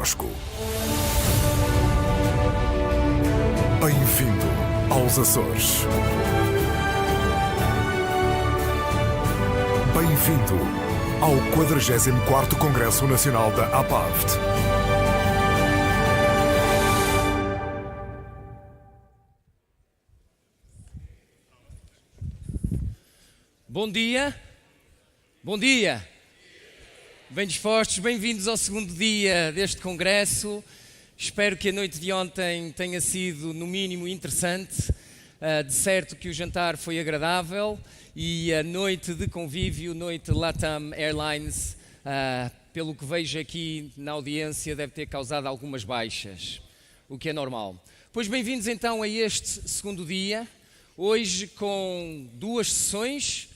connosco. Bem-vindo aos Açores. Bem-vindo ao 44º Congresso Nacional da APAVT. Bom dia. Bom dia. Bem dispostos, bem-vindos ao segundo dia deste congresso. Espero que a noite de ontem tenha sido, no mínimo, interessante. De certo que o jantar foi agradável e a noite de convívio, noite LATAM Airlines, pelo que vejo aqui na audiência, deve ter causado algumas baixas, o que é normal. Pois bem-vindos então a este segundo dia, hoje com duas sessões,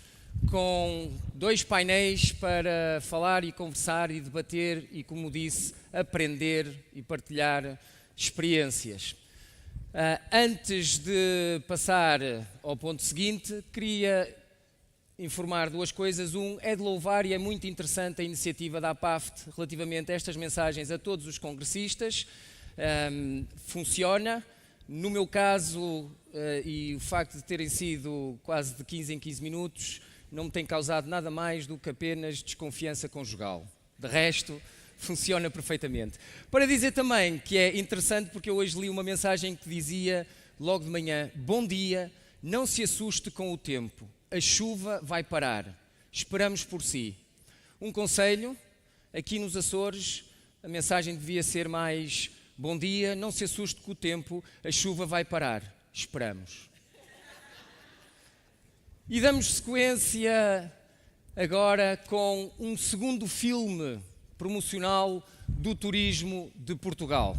com dois painéis para falar e conversar e debater e, como disse, aprender e partilhar experiências. Antes de passar ao ponto seguinte, queria informar duas coisas. É de louvar e é muito interessante a iniciativa da APAVT relativamente a estas mensagens a todos os congressistas. Funciona. No meu caso, e o facto de terem sido quase de 15 em 15 minutos, não me tem causado nada mais do que apenas desconfiança conjugal. De resto, funciona perfeitamente. Para dizer também que é interessante, porque eu hoje li uma mensagem que dizia, logo de manhã: bom dia, não se assuste com o tempo, a chuva vai parar, esperamos por si. Um conselho, aqui nos Açores, a mensagem devia ser mais: bom dia, não se assuste com o tempo, a chuva vai parar, esperamos. E damos sequência agora com um segundo filme promocional do turismo de Portugal.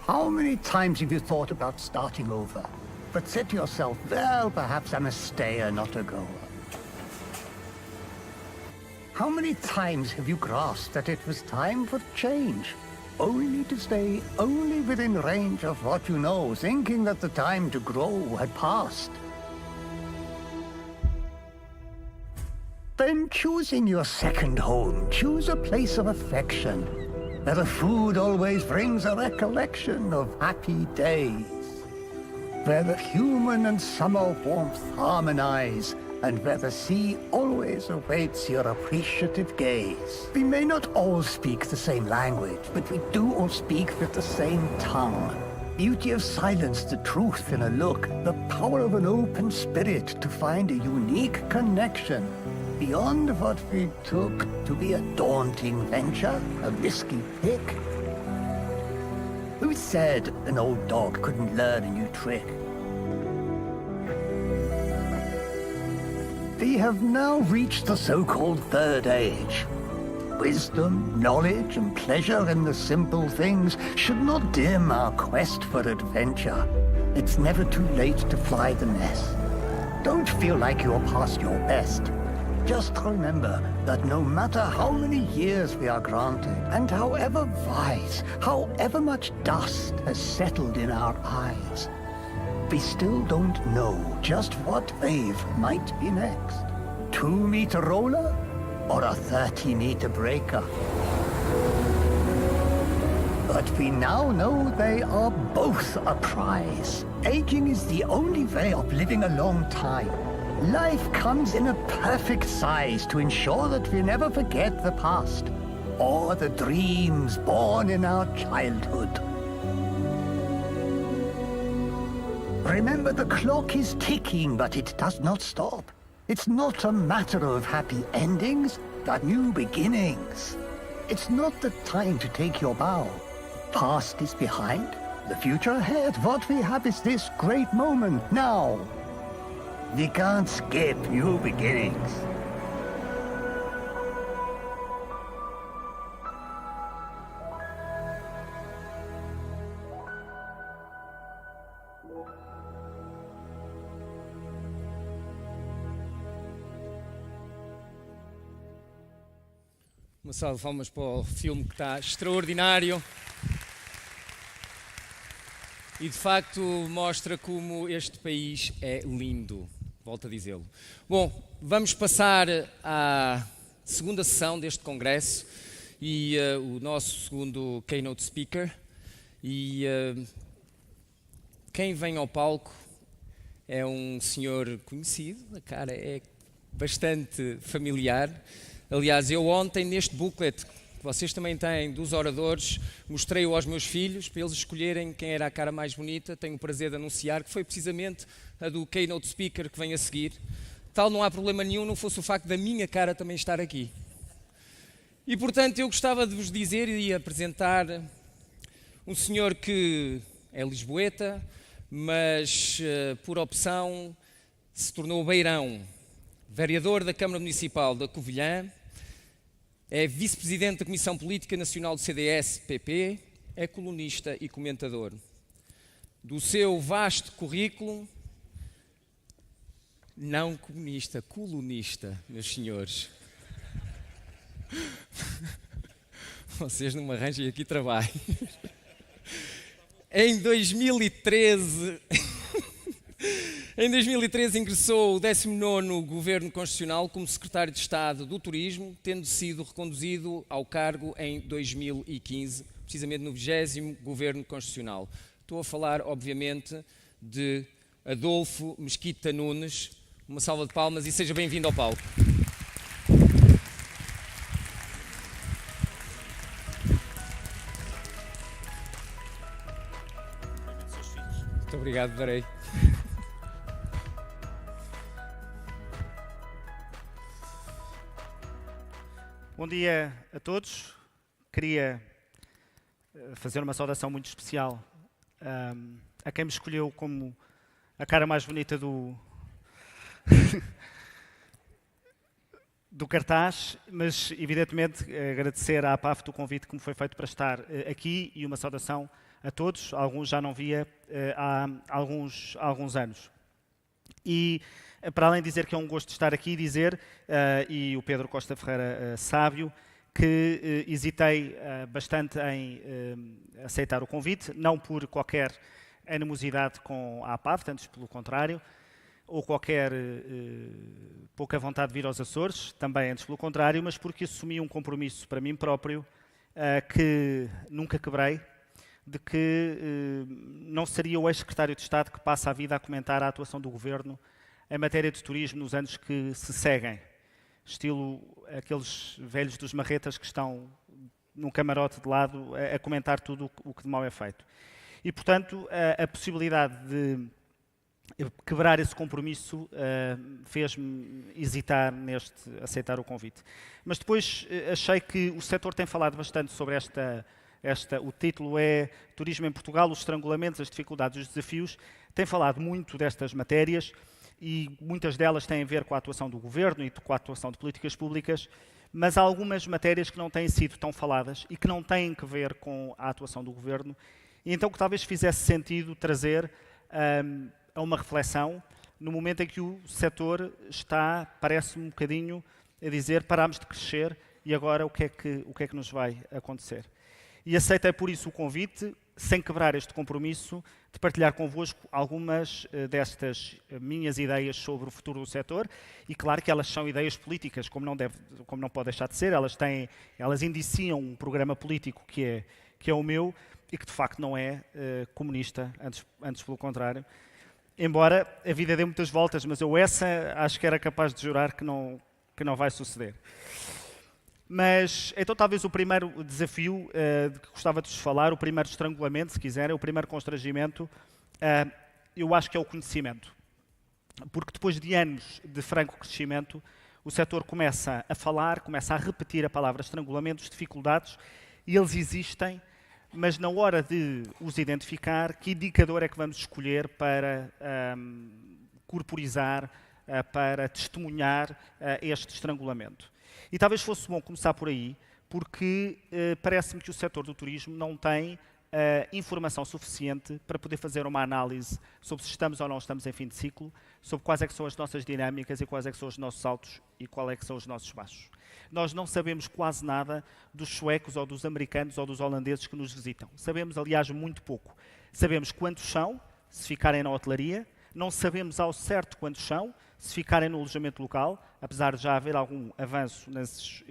How many times have you thought about starting over, but said to yourself, well, perhaps I'm a stayer, not a goer? How many times have you grasped that it was time for change, only to stay only within range of what you know, thinking that the time to grow had passed? Then choosing your second home, choose a place of affection, where the food always brings a recollection of happy days, where the human and summer warmth harmonize, and where the sea always awaits your appreciative gaze. We may not all speak the same language, but we do all speak with the same tongue. Beauty of silence, the truth in a look, the power of an open spirit to find a unique connection beyond what we took to be a daunting venture, a risky pick. Who said an old dog couldn't learn a new trick? We have now reached the so-called third age. Wisdom, knowledge, and pleasure in the simple things should not dim our quest for adventure. It's never too late to fly the nest. Don't feel like you're past your best. Just remember that no matter how many years we are granted, and however wise, however much dust has settled in our eyes, we still don't know just what wave might be next. 2-meter roller or a 30-meter breaker. But we now know they are both a prize. Aging is the only way of living a long time. Life comes in a perfect size to ensure that we never forget the past or the dreams born in our childhood. Remember, the clock is ticking, but it does not stop. It's not a matter of happy endings, but new beginnings. It's not the time to take your bow. Past is behind, the future ahead. What we have is this great moment now. We can't skip new beginnings. Uma salva de palmas para o filme, que está extraordinário. E de facto mostra como este país é lindo, volto a dizê-lo. Bom, vamos passar à segunda sessão deste congresso e o nosso segundo keynote speaker. E quem vem ao palco é um senhor conhecido, a cara é bastante familiar. Aliás, eu ontem neste booklet que vocês também têm dos oradores, mostrei-o aos meus filhos para eles escolherem quem era a cara mais bonita. Tenho o prazer de anunciar que foi precisamente a do keynote speaker que vem a seguir. Tal não há problema nenhum, não fosse o facto da minha cara também estar aqui. E portanto eu gostava de vos dizer e apresentar um senhor que é lisboeta, mas por opção se tornou beirão, vereador da Câmara Municipal da Covilhã, é vice-presidente da Comissão Política Nacional do CDS-PP, é colunista e comentador. Do seu vasto currículo, não comunista, colunista, meus senhores. Vocês não me arranjem aqui trabalho. Em 2013... Em 2013 ingressou o 19º Governo Constitucional como Secretário de Estado do Turismo, tendo sido reconduzido ao cargo em 2015, precisamente no 20º Governo Constitucional. Estou a falar, obviamente, de Adolfo Mesquita Nunes. Uma salva de palmas e seja bem-vindo ao palco. Muito obrigado, darei. Bom dia a todos. Queria fazer uma saudação muito especial a quem me escolheu como a cara mais bonita do cartaz, mas evidentemente agradecer à APAF o convite que me foi feito para estar aqui e uma saudação a todos. Alguns já não via há alguns anos. E para além de dizer que é um gosto estar aqui, dizer, e o Pedro Costa Ferreira sábio, que hesitei bastante em aceitar o convite, não por qualquer animosidade com a APAF, antes pelo contrário, ou qualquer pouca vontade de vir aos Açores, também antes pelo contrário, mas porque assumi um compromisso para mim próprio que nunca quebrei, de que não seria o ex-secretário de Estado que passa a vida a comentar a atuação do Governo em matéria de turismo nos anos que se seguem, estilo aqueles velhos dos marretas que estão num camarote de lado a comentar tudo o que de mal é feito. E, portanto, a possibilidade de quebrar esse compromisso fez-me hesitar neste aceitar o convite. Mas depois achei que o setor tem falado bastante sobre o título é Turismo em Portugal, os estrangulamentos, as dificuldades e os desafios. Tem falado muito destas matérias e muitas delas têm a ver com a atuação do Governo e com a atuação de políticas públicas, mas há algumas matérias que não têm sido tão faladas e que não têm que ver com a atuação do Governo, e então que talvez fizesse sentido trazer a uma reflexão no momento em que o setor está, parece-me um bocadinho, a dizer parámos de crescer e agora o que é que nos vai acontecer. E aceitei por isso o convite, sem quebrar este compromisso, de partilhar convosco algumas destas minhas ideias sobre o futuro do setor, e claro que elas são ideias políticas, como não pode deixar de ser, elas indiciam um programa político que é o meu e que de facto não é comunista, antes pelo contrário. Embora a vida dê muitas voltas, mas eu acho que era capaz de jurar que não vai suceder. Mas, então, talvez o primeiro desafio de que gostava de vos falar, o primeiro estrangulamento, se quiserem, o primeiro constrangimento, eu acho que é o conhecimento. Porque depois de anos de franco crescimento, o setor começa a falar, começa a repetir a palavra estrangulamento, dificuldades, e eles existem, mas na hora de os identificar, que indicador é que vamos escolher para corporizar, para testemunhar este estrangulamento? E talvez fosse bom começar por aí, porque parece-me que o setor do turismo não tem informação suficiente para poder fazer uma análise sobre se estamos ou não estamos em fim de ciclo, sobre quais é que são as nossas dinâmicas e quais é que são os nossos altos e quais é que são os nossos baixos. Nós não sabemos quase nada dos suecos ou dos americanos ou dos holandeses que nos visitam. Sabemos, aliás, muito pouco. Sabemos quantos são, se ficarem na hotelaria, não sabemos ao certo quantos são, se ficarem no alojamento local, apesar de já haver algum avanço nas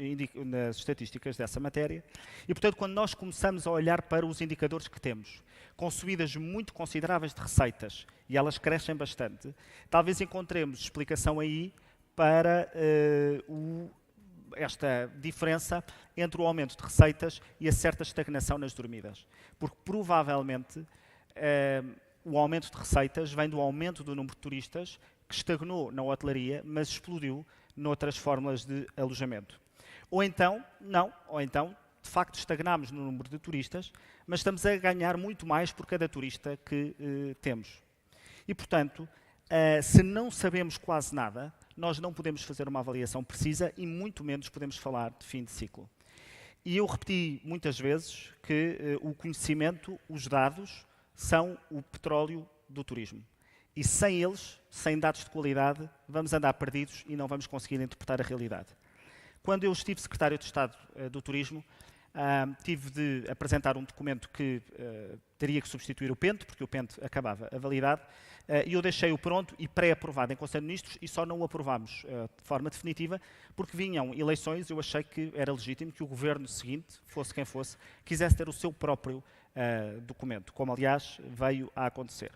estatísticas dessa matéria. E, portanto, quando nós começamos a olhar para os indicadores que temos, com subidas muito consideráveis de receitas, e elas crescem bastante, talvez encontremos explicação aí para esta diferença entre o aumento de receitas e a certa estagnação nas dormidas. Porque, provavelmente, o aumento de receitas vem do aumento do número de turistas que estagnou na hotelaria, mas explodiu noutras fórmulas de alojamento. Ou então, de facto, estagnámos no número de turistas, mas estamos a ganhar muito mais por cada turista que temos. E, portanto, se não sabemos quase nada, nós não podemos fazer uma avaliação precisa e muito menos podemos falar de fim de ciclo. E eu repeti muitas vezes que o conhecimento, os dados, são o petróleo do turismo. E sem eles, sem dados de qualidade, vamos andar perdidos e não vamos conseguir interpretar a realidade. Quando eu estive secretário de Estado do Turismo, tive de apresentar um documento que teria que substituir o PENTE, porque o PENTE acabava a validade, e eu deixei-o pronto e pré-aprovado em Conselho de Ministros e só não o aprovámos de forma definitiva, porque vinham eleições e eu achei que era legítimo que o governo seguinte, fosse quem fosse, quisesse ter o seu próprio documento, como aliás veio a acontecer.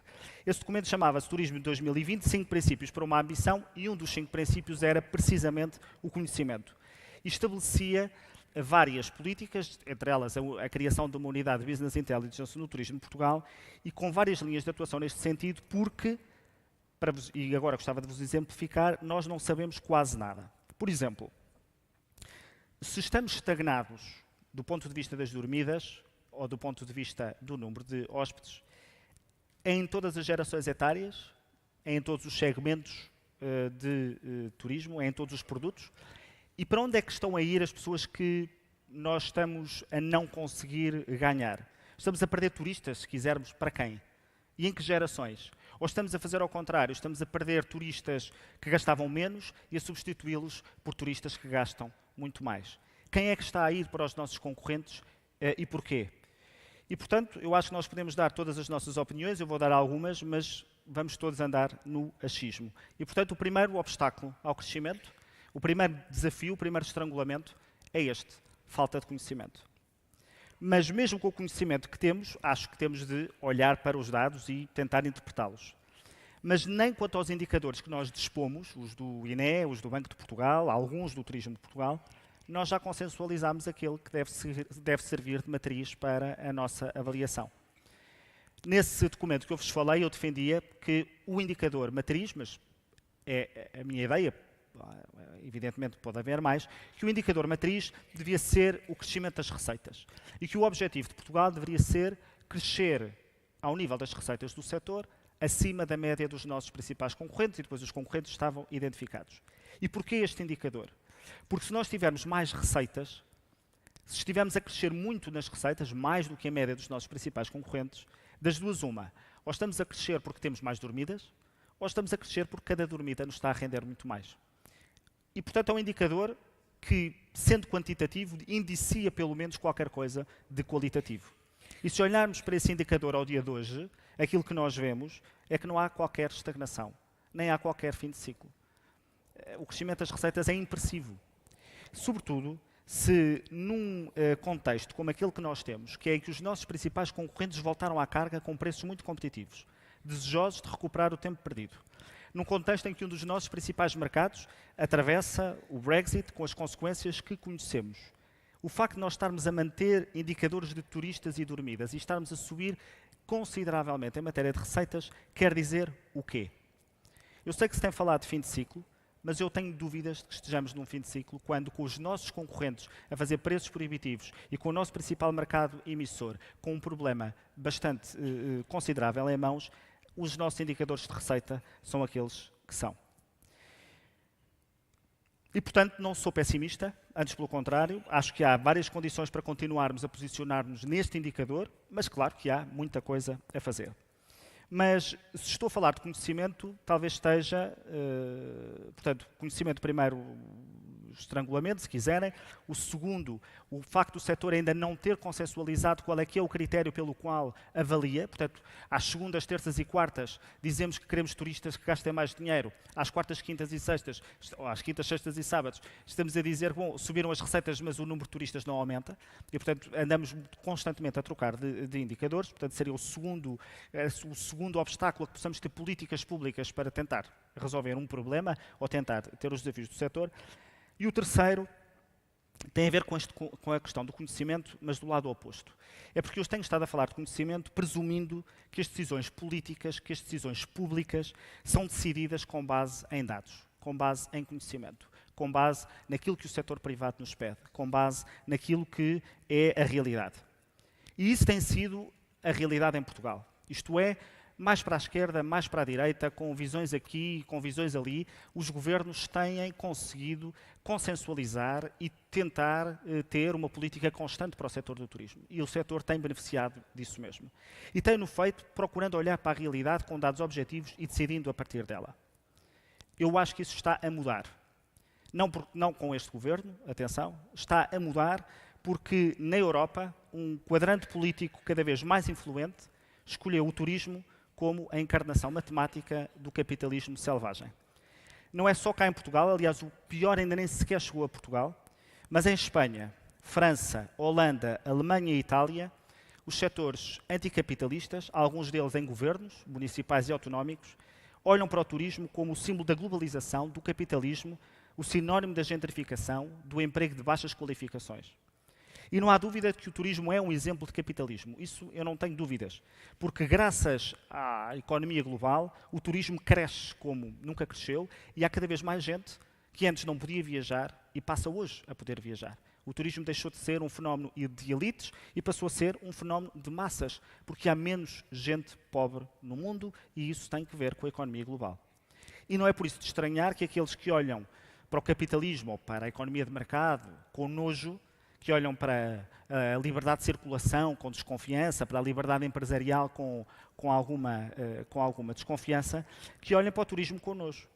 Esse documento chamava-se Turismo de 2020, 5 princípios para uma ambição, e um dos 5 princípios era precisamente o conhecimento. E estabelecia várias políticas, entre elas a criação de uma unidade de Business Intelligence no turismo de Portugal, e com várias linhas de atuação neste sentido, porque, e agora gostava de vos exemplificar, nós não sabemos quase nada. Por exemplo, se estamos estagnados do ponto de vista das dormidas, ou do ponto de vista do número de hóspedes, em todas as gerações etárias, em todos os segmentos de turismo, em todos os produtos, e para onde é que estão a ir as pessoas que nós estamos a não conseguir ganhar? Estamos a perder turistas, se quisermos, para quem? E em que gerações? Ou estamos a fazer ao contrário, estamos a perder turistas que gastavam menos e a substituí-los por turistas que gastam muito mais? Quem é que está a ir para os nossos concorrentes e porquê? E, portanto, eu acho que nós podemos dar todas as nossas opiniões, eu vou dar algumas, mas vamos todos andar no achismo. E, portanto, o primeiro obstáculo ao crescimento, o primeiro desafio, o primeiro estrangulamento é este, falta de conhecimento. Mas mesmo com o conhecimento que temos, acho que temos de olhar para os dados e tentar interpretá-los. Mas nem quanto aos indicadores que nós dispomos, os do INE, os do Banco de Portugal, alguns do Turismo de Portugal, nós já consensualizámos aquele que deve servir de matriz para a nossa avaliação. Nesse documento que eu vos falei, eu defendia que o indicador matriz, mas é a minha ideia, evidentemente pode haver mais, que o indicador matriz devia ser o crescimento das receitas e que o objetivo de Portugal deveria ser crescer ao nível das receitas do setor acima da média dos nossos principais concorrentes, e depois os concorrentes estavam identificados. E porquê este indicador? Porque se nós tivermos mais receitas, se estivermos a crescer muito nas receitas, mais do que a média dos nossos principais concorrentes, das duas uma, ou estamos a crescer porque temos mais dormidas, ou estamos a crescer porque cada dormida nos está a render muito mais. E, portanto, é um indicador que, sendo quantitativo, indicia pelo menos qualquer coisa de qualitativo. E se olharmos para esse indicador ao dia de hoje, aquilo que nós vemos é que não há qualquer estagnação, nem há qualquer fim de ciclo. O crescimento das receitas é impressivo. Sobretudo, se num contexto como aquele que nós temos, que é que os nossos principais concorrentes voltaram à carga com preços muito competitivos, desejosos de recuperar o tempo perdido. Num contexto em que um dos nossos principais mercados atravessa o Brexit com as consequências que conhecemos. O facto de nós estarmos a manter indicadores de turistas e dormidas e estarmos a subir consideravelmente em matéria de receitas quer dizer o quê? Eu sei que se tem falado de fim de ciclo, mas eu tenho dúvidas de que estejamos num fim de ciclo quando, com os nossos concorrentes a fazer preços proibitivos e com o nosso principal mercado emissor com um problema bastante considerável em mãos, os nossos indicadores de receita são aqueles que são. E, portanto, não sou pessimista, antes pelo contrário, acho que há várias condições para continuarmos a posicionar-nos neste indicador, mas claro que há muita coisa a fazer. Mas, se estou a falar de conhecimento, talvez esteja, portanto, conhecimento primeiro, estrangulamento, se quiserem. O segundo, o facto do setor ainda não ter consensualizado qual é que é o critério pelo qual avalia. Portanto, às segundas, terças e quartas, dizemos que queremos turistas que gastem mais dinheiro. Às quartas, quintas e sextas, ou às quintas, sextas e sábados, estamos a dizer, bom, subiram as receitas, mas o número de turistas não aumenta. E, portanto, andamos constantemente a trocar de indicadores. Portanto, seria o segundo obstáculo a que possamos ter políticas públicas para tentar resolver um problema ou tentar ter os desafios do setor. E o terceiro tem a ver com a questão do conhecimento, mas do lado oposto. É porque eu tenho estado a falar de conhecimento presumindo que as decisões políticas, que as decisões públicas são decididas com base em dados, com base em conhecimento, com base naquilo que o setor privado nos pede, com base naquilo que é a realidade. E isso tem sido a realidade em Portugal. Isto é, mais para a esquerda, mais para a direita, com visões aqui, com visões ali, os governos têm conseguido consensualizar e tentar ter uma política constante para o setor do turismo. E o setor tem beneficiado disso mesmo. E tem-no feito procurando olhar para a realidade com dados objetivos e decidindo a partir dela. Eu acho que isso está a mudar. Não com este governo, atenção, está a mudar porque na Europa um quadrante político cada vez mais influente escolheu o turismo como a encarnação matemática do capitalismo selvagem. Não é só cá em Portugal, aliás, o pior ainda nem sequer chegou a Portugal, mas em Espanha, França, Holanda, Alemanha e Itália, os setores anticapitalistas, alguns deles em governos, municipais e autonómicos, olham para o turismo como o símbolo da globalização, do capitalismo, o sinónimo da gentrificação, do emprego de baixas qualificações. E não há dúvida de que o turismo é um exemplo de capitalismo. Isso eu não tenho dúvidas. Porque graças à economia global, o turismo cresce como nunca cresceu e há cada vez mais gente que antes não podia viajar e passa hoje a poder viajar. O turismo deixou de ser um fenómeno de elites e passou a ser um fenómeno de massas, porque há menos gente pobre no mundo e isso tem que ver com a economia global. E não é por isso de estranhar que aqueles que olham para o capitalismo ou para a economia de mercado com nojo, que olham para a liberdade de circulação com desconfiança, para a liberdade empresarial com alguma desconfiança, que olhem para o turismo com nojo.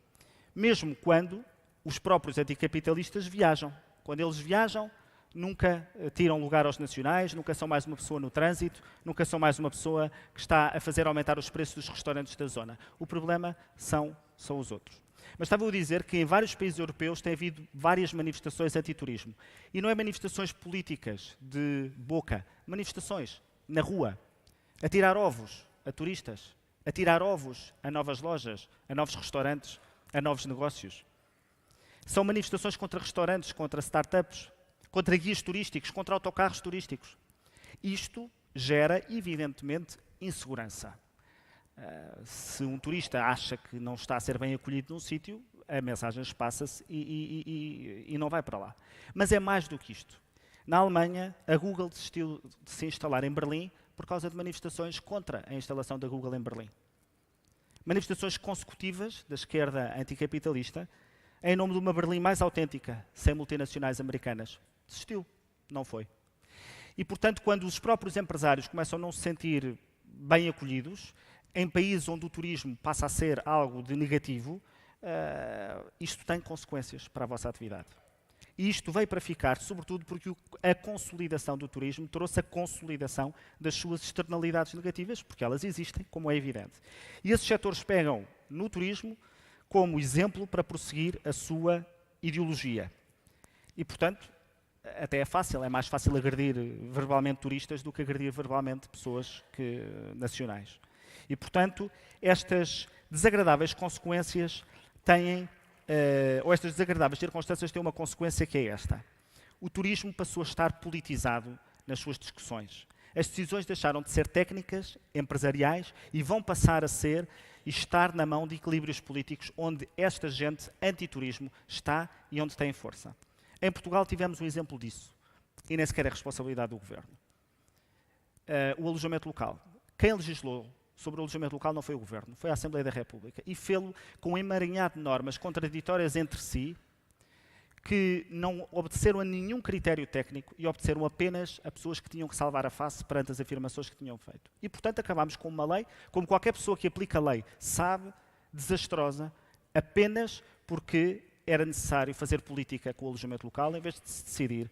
Mesmo quando os próprios anticapitalistas viajam. Quando eles viajam, nunca tiram lugar aos nacionais, nunca são mais uma pessoa no trânsito, nunca são mais uma pessoa que está a fazer aumentar os preços dos restaurantes da zona. O problema são os outros. Mas estava a dizer que em vários países europeus tem havido várias manifestações anti-turismo. E não é manifestações políticas de boca, manifestações na rua, a tirar ovos a turistas, a tirar ovos a novas lojas, a novos restaurantes, a novos negócios. São manifestações contra restaurantes, contra startups, contra guias turísticos, contra autocarros turísticos. Isto gera, evidentemente, insegurança. Se um turista acha que não está a ser bem acolhido num sítio, a mensagem passa-se e não vai para lá. Mas é mais do que isto. Na Alemanha, a Google desistiu de se instalar em Berlim por causa de manifestações contra a instalação da Google em Berlim. Manifestações consecutivas da esquerda anticapitalista em nome de uma Berlim mais autêntica, sem multinacionais americanas. Desistiu. Não foi. E, portanto, quando os próprios empresários começam a não se sentir bem acolhidos, em países onde o turismo passa a ser algo de negativo, isto tem consequências para a vossa atividade. E isto veio para ficar, sobretudo porque a consolidação do turismo trouxe a consolidação das suas externalidades negativas, porque elas existem, como é evidente. E esses setores pegam no turismo como exemplo para prosseguir a sua ideologia. E, portanto, até é mais fácil agredir verbalmente turistas do que agredir verbalmente pessoas nacionais. E, portanto, estas desagradáveis consequências ou estas desagradáveis circunstâncias têm uma consequência que é esta. O turismo passou a estar politizado nas suas discussões. As decisões deixaram de ser técnicas, empresariais e vão passar a ser e estar na mão de equilíbrios políticos onde esta gente anti-turismo está e onde tem força. Em Portugal tivemos um exemplo disso e nem sequer é responsabilidade do governo. O alojamento local. Quem legislou sobre o alojamento local não foi o Governo, foi a Assembleia da República. E fê-lo com um emaranhado de normas contraditórias entre si, que não obedeceram a nenhum critério técnico e obedeceram apenas a pessoas que tinham que salvar a face perante as afirmações que tinham feito. E, portanto, acabámos com uma lei, como qualquer pessoa que aplica a lei sabe, desastrosa, apenas porque era necessário fazer política com o alojamento local em vez de se decidir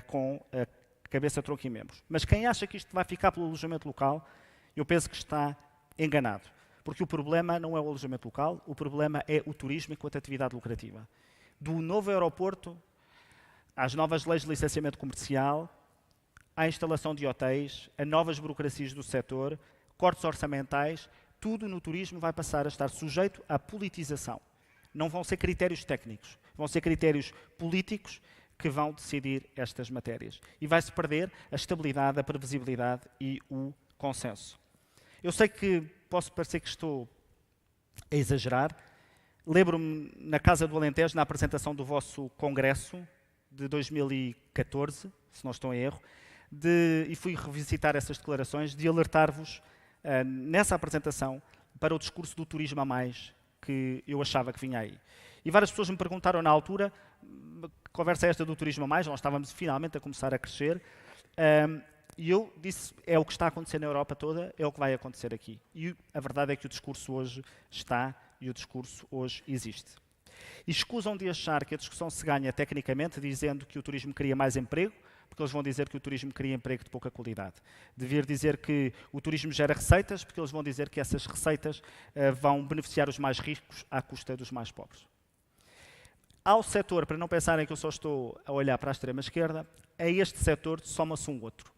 com a cabeça, tronco e membros. Mas quem acha que isto vai ficar pelo alojamento local, eu penso que está enganado. Porque o problema não é o alojamento local, o problema é o turismo enquanto atividade lucrativa. Do novo aeroporto, às novas leis de licenciamento comercial, à instalação de hotéis, a novas burocracias do setor, cortes orçamentais, tudo no turismo vai passar a estar sujeito à politização. Não vão ser critérios técnicos, vão ser critérios políticos que vão decidir estas matérias. E vai-se perder a estabilidade, a previsibilidade e o consenso. Eu sei que posso parecer que estou a exagerar. Lembro-me, na Casa do Alentejo, na apresentação do vosso congresso de 2014, se não estou em erro, e fui revisitar essas declarações, de alertar-vos, nessa apresentação, para o discurso do turismo a mais que eu achava que vinha aí. E várias pessoas me perguntaram na altura, que conversa é esta do turismo a mais, nós estávamos finalmente a começar a crescer, e eu disse, é o que está a acontecer na Europa toda, é o que vai acontecer aqui. E a verdade é que o discurso hoje está e o discurso hoje existe. E escusam de achar que a discussão se ganha tecnicamente dizendo que o turismo cria mais emprego, porque eles vão dizer que o turismo cria emprego de pouca qualidade. De vir dizer que o turismo gera receitas, porque eles vão dizer que essas receitas vão beneficiar os mais ricos à custa dos mais pobres. Ao setor, para não pensarem que eu só estou a olhar para a extrema-esquerda, a este setor soma-se um outro.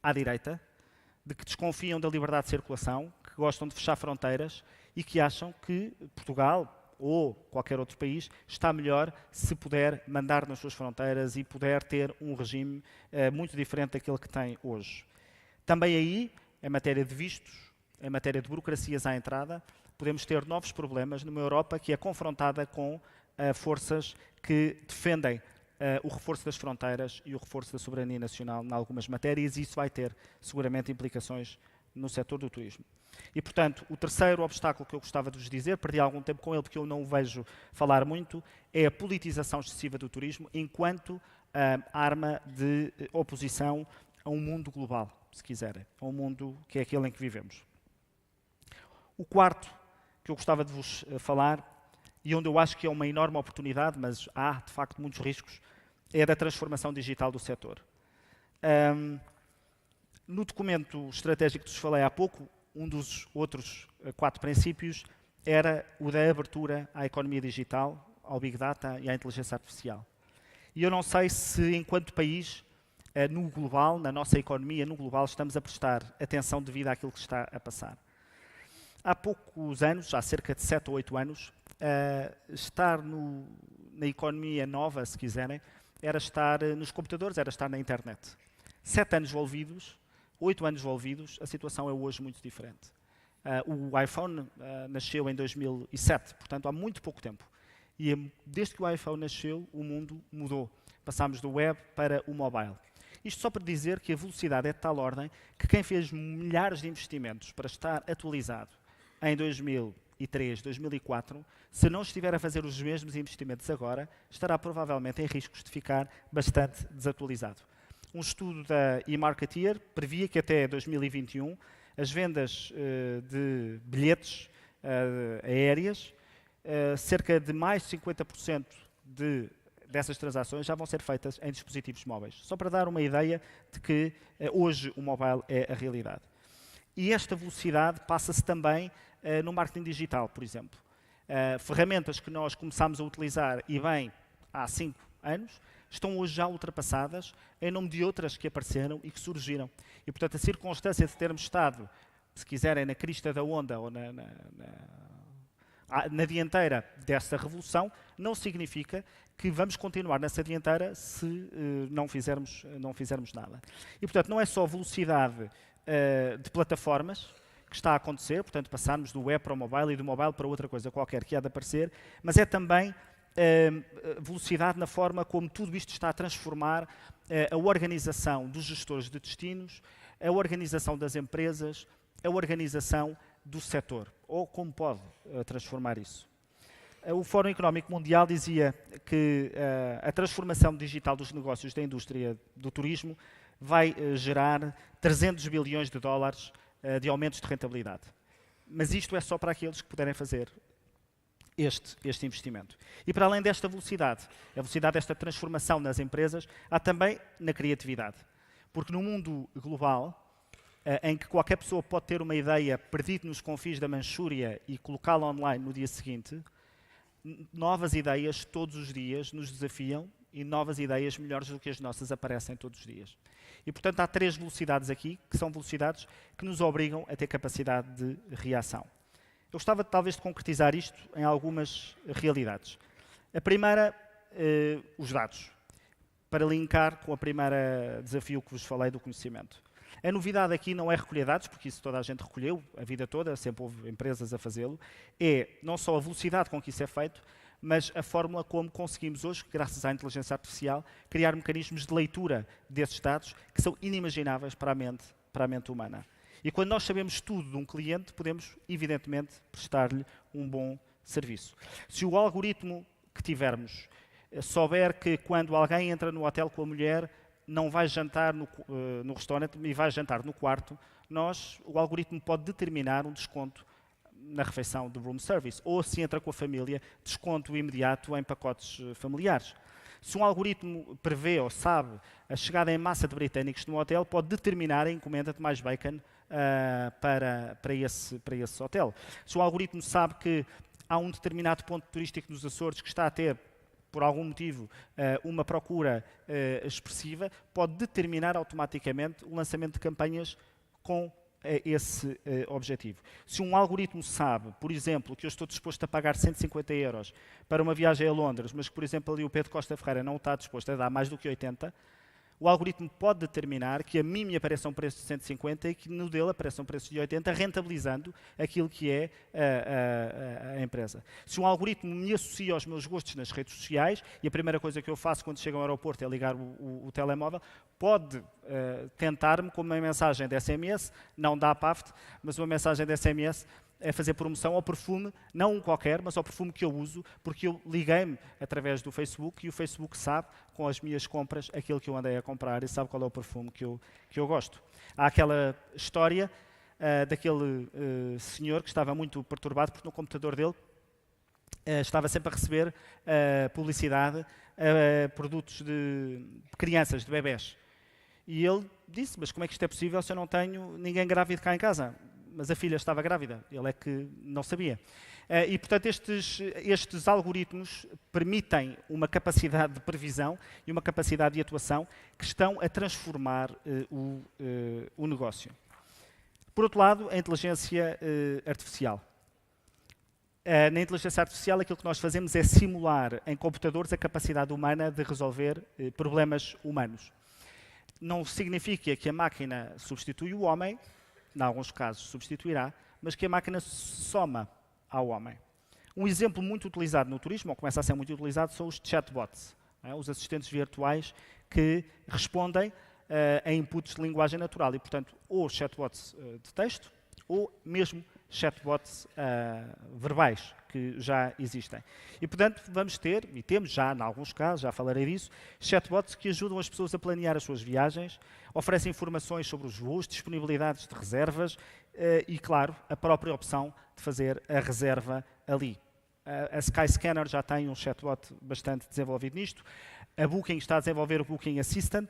À direita, de que desconfiam da liberdade de circulação, que gostam de fechar fronteiras e que acham que Portugal ou qualquer outro país está melhor se puder mandar nas suas fronteiras e puder ter um regime muito diferente daquele que tem hoje. Também aí, em matéria de vistos, em matéria de burocracias à entrada, podemos ter novos problemas numa Europa que é confrontada com forças que defendem o reforço das fronteiras e o reforço da soberania nacional em algumas matérias, e isso vai ter seguramente implicações no setor do turismo. E, portanto, o terceiro obstáculo que eu gostava de vos dizer, perdi algum tempo com ele porque eu não o vejo falar muito, é a politização excessiva do turismo enquanto arma de oposição a um mundo global, se quiserem, a um mundo que é aquele em que vivemos. O quarto que eu gostava de vos falar, e onde eu acho que é uma enorme oportunidade, mas há, de facto, muitos riscos, é da transformação digital do setor. No documento estratégico que vos falei há pouco, um dos outros 4 princípios era o da abertura à economia digital, ao Big Data e à inteligência artificial. E eu não sei se, enquanto país, no global, na nossa economia, no global, estamos a prestar atenção devido àquilo que está a passar. Há poucos anos, há cerca de 7 ou 8 anos, estar na economia nova, se quiserem, era estar nos computadores, era estar na internet. 7 anos envolvidos, 8 anos envolvidos, a situação é hoje muito diferente. O iPhone nasceu em 2007, portanto há muito pouco tempo. E desde que o iPhone nasceu, o mundo mudou. Passámos do web para o mobile. Isto só para dizer que a velocidade é de tal ordem que quem fez milhares de investimentos para estar atualizado em 2003, 2004, se não estiver a fazer os mesmos investimentos agora, estará provavelmente em riscos de ficar bastante desatualizado. Um estudo da eMarketer previa que até 2021 as vendas de bilhetes aéreas, cerca de mais de 50% dessas transações já vão ser feitas em dispositivos móveis. Só para dar uma ideia de que hoje o mobile é a realidade. E esta velocidade passa-se também no marketing digital, por exemplo. Ferramentas que nós começámos a utilizar e bem há 5 anos, estão hoje já ultrapassadas em nome de outras que apareceram e que surgiram. E, portanto, a circunstância de termos estado, se quiserem, na crista da onda ou na dianteira dessa revolução, não significa que vamos continuar nessa dianteira se não fizermos nada. E, portanto, não é só velocidade de plataformas que está a acontecer, portanto, passarmos do web para o mobile e do mobile para outra coisa qualquer que há de aparecer, mas é também velocidade na forma como tudo isto está a transformar a organização dos gestores de destinos, a organização das empresas, a organização do setor, ou como pode transformar isso. O Fórum Económico Mundial dizia que a transformação digital dos negócios da indústria do turismo vai gerar 300 bilhões de dólares de aumentos de rentabilidade. Mas isto é só para aqueles que puderem fazer este investimento. E para além desta velocidade, a velocidade desta transformação nas empresas, há também na criatividade. Porque no mundo global, em que qualquer pessoa pode ter uma ideia perdida nos confins da Manchúria e colocá-la online no dia seguinte, novas ideias todos os dias nos desafiam e novas ideias melhores do que as nossas aparecem todos os dias. E, portanto, há 3 velocidades aqui, que são velocidades que nos obrigam a ter capacidade de reação. Eu gostava, talvez, de concretizar isto em algumas realidades. A primeira, os dados, para linkar com o primeiro desafio que vos falei do conhecimento. A novidade aqui não é recolher dados, porque isso toda a gente recolheu a vida toda, sempre houve empresas a fazê-lo, é não só a velocidade com que isso é feito, mas a fórmula como conseguimos hoje, graças à inteligência artificial, criar mecanismos de leitura desses dados que são inimagináveis para a mente humana. E quando nós sabemos tudo de um cliente, podemos, evidentemente, prestar-lhe um bom serviço. Se o algoritmo que tivermos souber que quando alguém entra no hotel com a mulher, não vai jantar no restaurante e vai jantar no quarto, o algoritmo pode determinar um desconto na refeição do room service. Ou, se entra com a família, desconto imediato em pacotes familiares. Se um algoritmo prevê ou sabe a chegada em massa de britânicos no hotel, pode determinar a encomenda de mais bacon para esse hotel. Se o algoritmo sabe que há um determinado ponto turístico nos Açores que está a ter, por algum motivo, uma procura expressiva, pode determinar automaticamente o lançamento de campanhas com esse objetivo. Se um algoritmo sabe, por exemplo, que eu estou disposto a pagar 150 euros para uma viagem a Londres, mas que, por exemplo, ali o Pedro Costa Ferreira não está disposto a dar mais do que 80, o algoritmo pode determinar que a mim me apareça um preço de 150 e que no dele apareça um preço de 80, rentabilizando aquilo que é a empresa. Se um algoritmo me associa aos meus gostos nas redes sociais, e a primeira coisa que eu faço quando chego ao aeroporto é ligar o telemóvel, pode tentar-me com uma mensagem de SMS, não dá PAFT, mas uma mensagem de SMS é fazer promoção ao perfume, não um qualquer, mas ao perfume que eu uso, porque eu liguei-me através do Facebook e o Facebook sabe, com as minhas compras, aquilo que eu andei a comprar e sabe qual é o perfume que eu gosto. Há aquela história daquele senhor que estava muito perturbado porque no computador dele estava sempre a receber publicidade a produtos de crianças, de bebés. E ele disse, mas como é que isto é possível se eu não tenho ninguém grávido cá em casa? Mas a filha estava grávida, ele é que não sabia. E, portanto, estes algoritmos permitem uma capacidade de previsão e uma capacidade de atuação que estão a transformar o negócio. Por outro lado, a inteligência artificial. Na inteligência artificial, aquilo que nós fazemos é simular em computadores a capacidade humana de resolver problemas humanos. Não significa que a máquina substitui o homem, em alguns casos substituirá, mas que a máquina soma ao homem. Um exemplo muito utilizado no turismo, ou começa a ser muito utilizado, são os chatbots, os assistentes virtuais que respondem a inputs de linguagem natural e, portanto, ou chatbots de texto, ou mesmo chatbots verbais, que já existem. E, portanto, vamos ter, e temos já, em alguns casos, já falarei disso, chatbots que ajudam as pessoas a planear as suas viagens, oferecem informações sobre os voos, disponibilidades de reservas e, claro, a própria opção de fazer a reserva ali. A Skyscanner já tem um chatbot bastante desenvolvido nisto. A Booking está a desenvolver o Booking Assistant,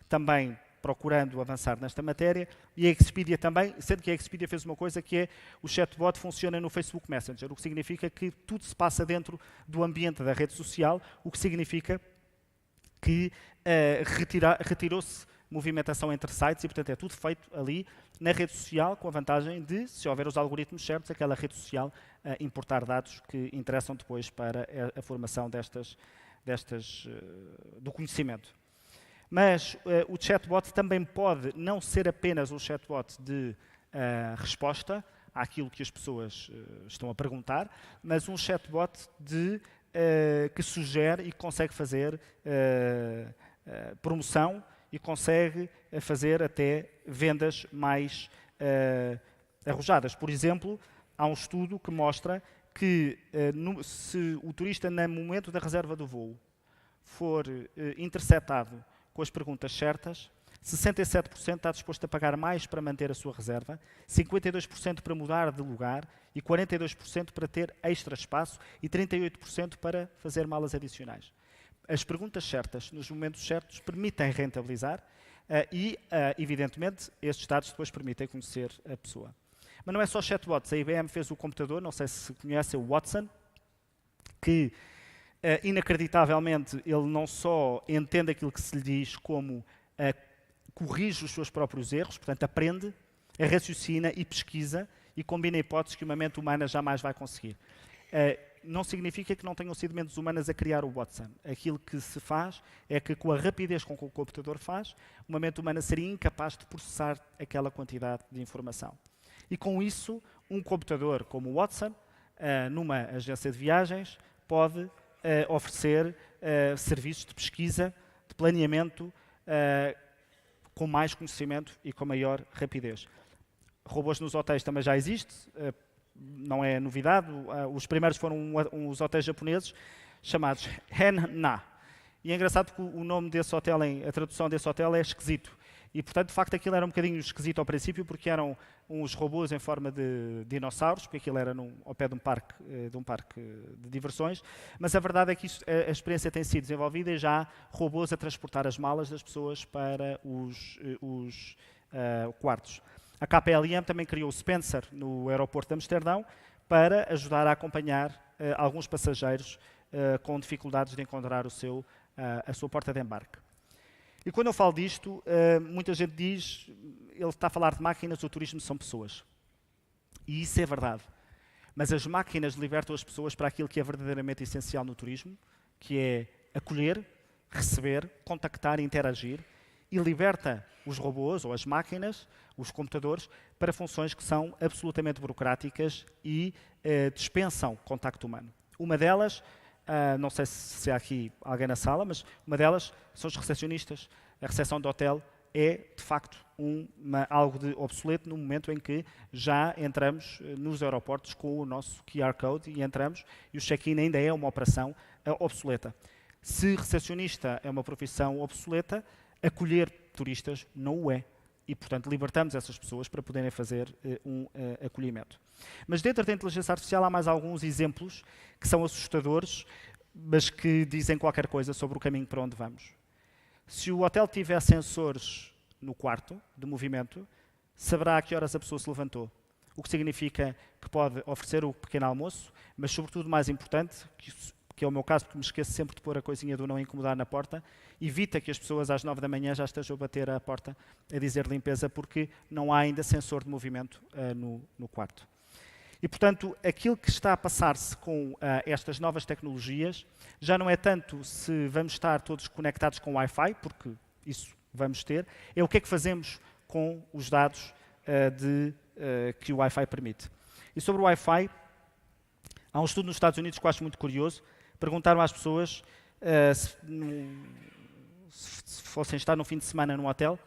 também procurando avançar nesta matéria, e a Expedia também, sendo que a Expedia fez uma coisa que é o chatbot funciona no Facebook Messenger, o que significa que tudo se passa dentro do ambiente da rede social, o que significa que retirou-se movimentação entre sites e, portanto, é tudo feito ali na rede social, com a vantagem de, se houver os algoritmos certos, aquela rede social importar dados que interessam depois para a formação do conhecimento. Mas o chatbot também pode não ser apenas um chatbot de resposta àquilo que as pessoas estão a perguntar, mas um chatbot que sugere e consegue fazer promoção e consegue fazer até vendas mais arrojadas. Por exemplo, há um estudo que mostra que se o turista, no momento da reserva do voo, for interceptado com as perguntas certas, 67% está disposto a pagar mais para manter a sua reserva, 52% para mudar de lugar e 42% para ter extra espaço e 38% para fazer malas adicionais. As perguntas certas, nos momentos certos, permitem rentabilizar e, evidentemente, estes dados depois permitem conhecer a pessoa. Mas não é só chatbots. A IBM fez o computador, não sei se conhecem, o Watson, que, inacreditavelmente, ele não só entende aquilo que se lhe diz, como corrige os seus próprios erros, portanto, aprende, raciocina e pesquisa e combina hipóteses que uma mente humana jamais vai conseguir. Não significa que não tenham sido mentes humanas a criar o Watson. Aquilo que se faz é que, com a rapidez com que o computador faz, uma mente humana seria incapaz de processar aquela quantidade de informação. E com isso, um computador como o Watson, numa agência de viagens, pode oferecer serviços de pesquisa, de planeamento, com mais conhecimento e com maior rapidez. Robôs nos hotéis também já existe, não é novidade. Os primeiros foram os hotéis japoneses, chamados Hen-Na. E é engraçado porque o nome desse hotel, a tradução desse hotel é esquisito. E, portanto, de facto, aquilo era um bocadinho esquisito ao princípio, porque eram uns robôs em forma de dinossauros, porque aquilo era ao pé de um parque de diversões. Mas a verdade é que a experiência tem sido desenvolvida e já há robôs a transportar as malas das pessoas para os quartos. A KPLM também criou o Spencer no aeroporto de Amsterdão para ajudar a acompanhar alguns passageiros com dificuldades de encontrar a sua porta de embarque. E quando eu falo disto, muita gente diz, ele está a falar de máquinas, o turismo são pessoas. E isso é verdade. Mas as máquinas libertam as pessoas para aquilo que é verdadeiramente essencial no turismo, que é acolher, receber, contactar e interagir, e liberta os robôs ou as máquinas, os computadores, para funções que são absolutamente burocráticas e dispensam contacto humano. Uma delas, não sei se há aqui alguém na sala, mas uma delas são os recepcionistas. A recepção do hotel é, de facto, algo de obsoleto no momento em que já entramos nos aeroportos com o nosso QR Code e entramos e o check-in ainda é uma operação obsoleta. Se recepcionista é uma profissão obsoleta, acolher turistas não o é. E, portanto, libertamos essas pessoas para poderem fazer acolhimento. Mas dentro da inteligência artificial há mais alguns exemplos que são assustadores, mas que dizem qualquer coisa sobre o caminho para onde vamos. Se o hotel tiver sensores no quarto de movimento, saberá a que horas a pessoa se levantou. O que significa que pode oferecer o pequeno almoço, mas, sobretudo, mais importante, que é o meu caso, porque me esqueço sempre de pôr a coisinha do não incomodar na porta, evita que as pessoas às 9 da manhã já estejam a bater à porta a dizer limpeza, porque não há ainda sensor de movimento no quarto. E, portanto, aquilo que está a passar-se com estas novas tecnologias já não é tanto se vamos estar todos conectados com Wi-Fi, porque isso vamos ter, é o que é que fazemos com os dados que o Wi-Fi permite. E sobre o Wi-Fi, há um estudo nos Estados Unidos que eu acho muito curioso. Perguntaram às pessoas se fossem estar no fim de semana num hotel,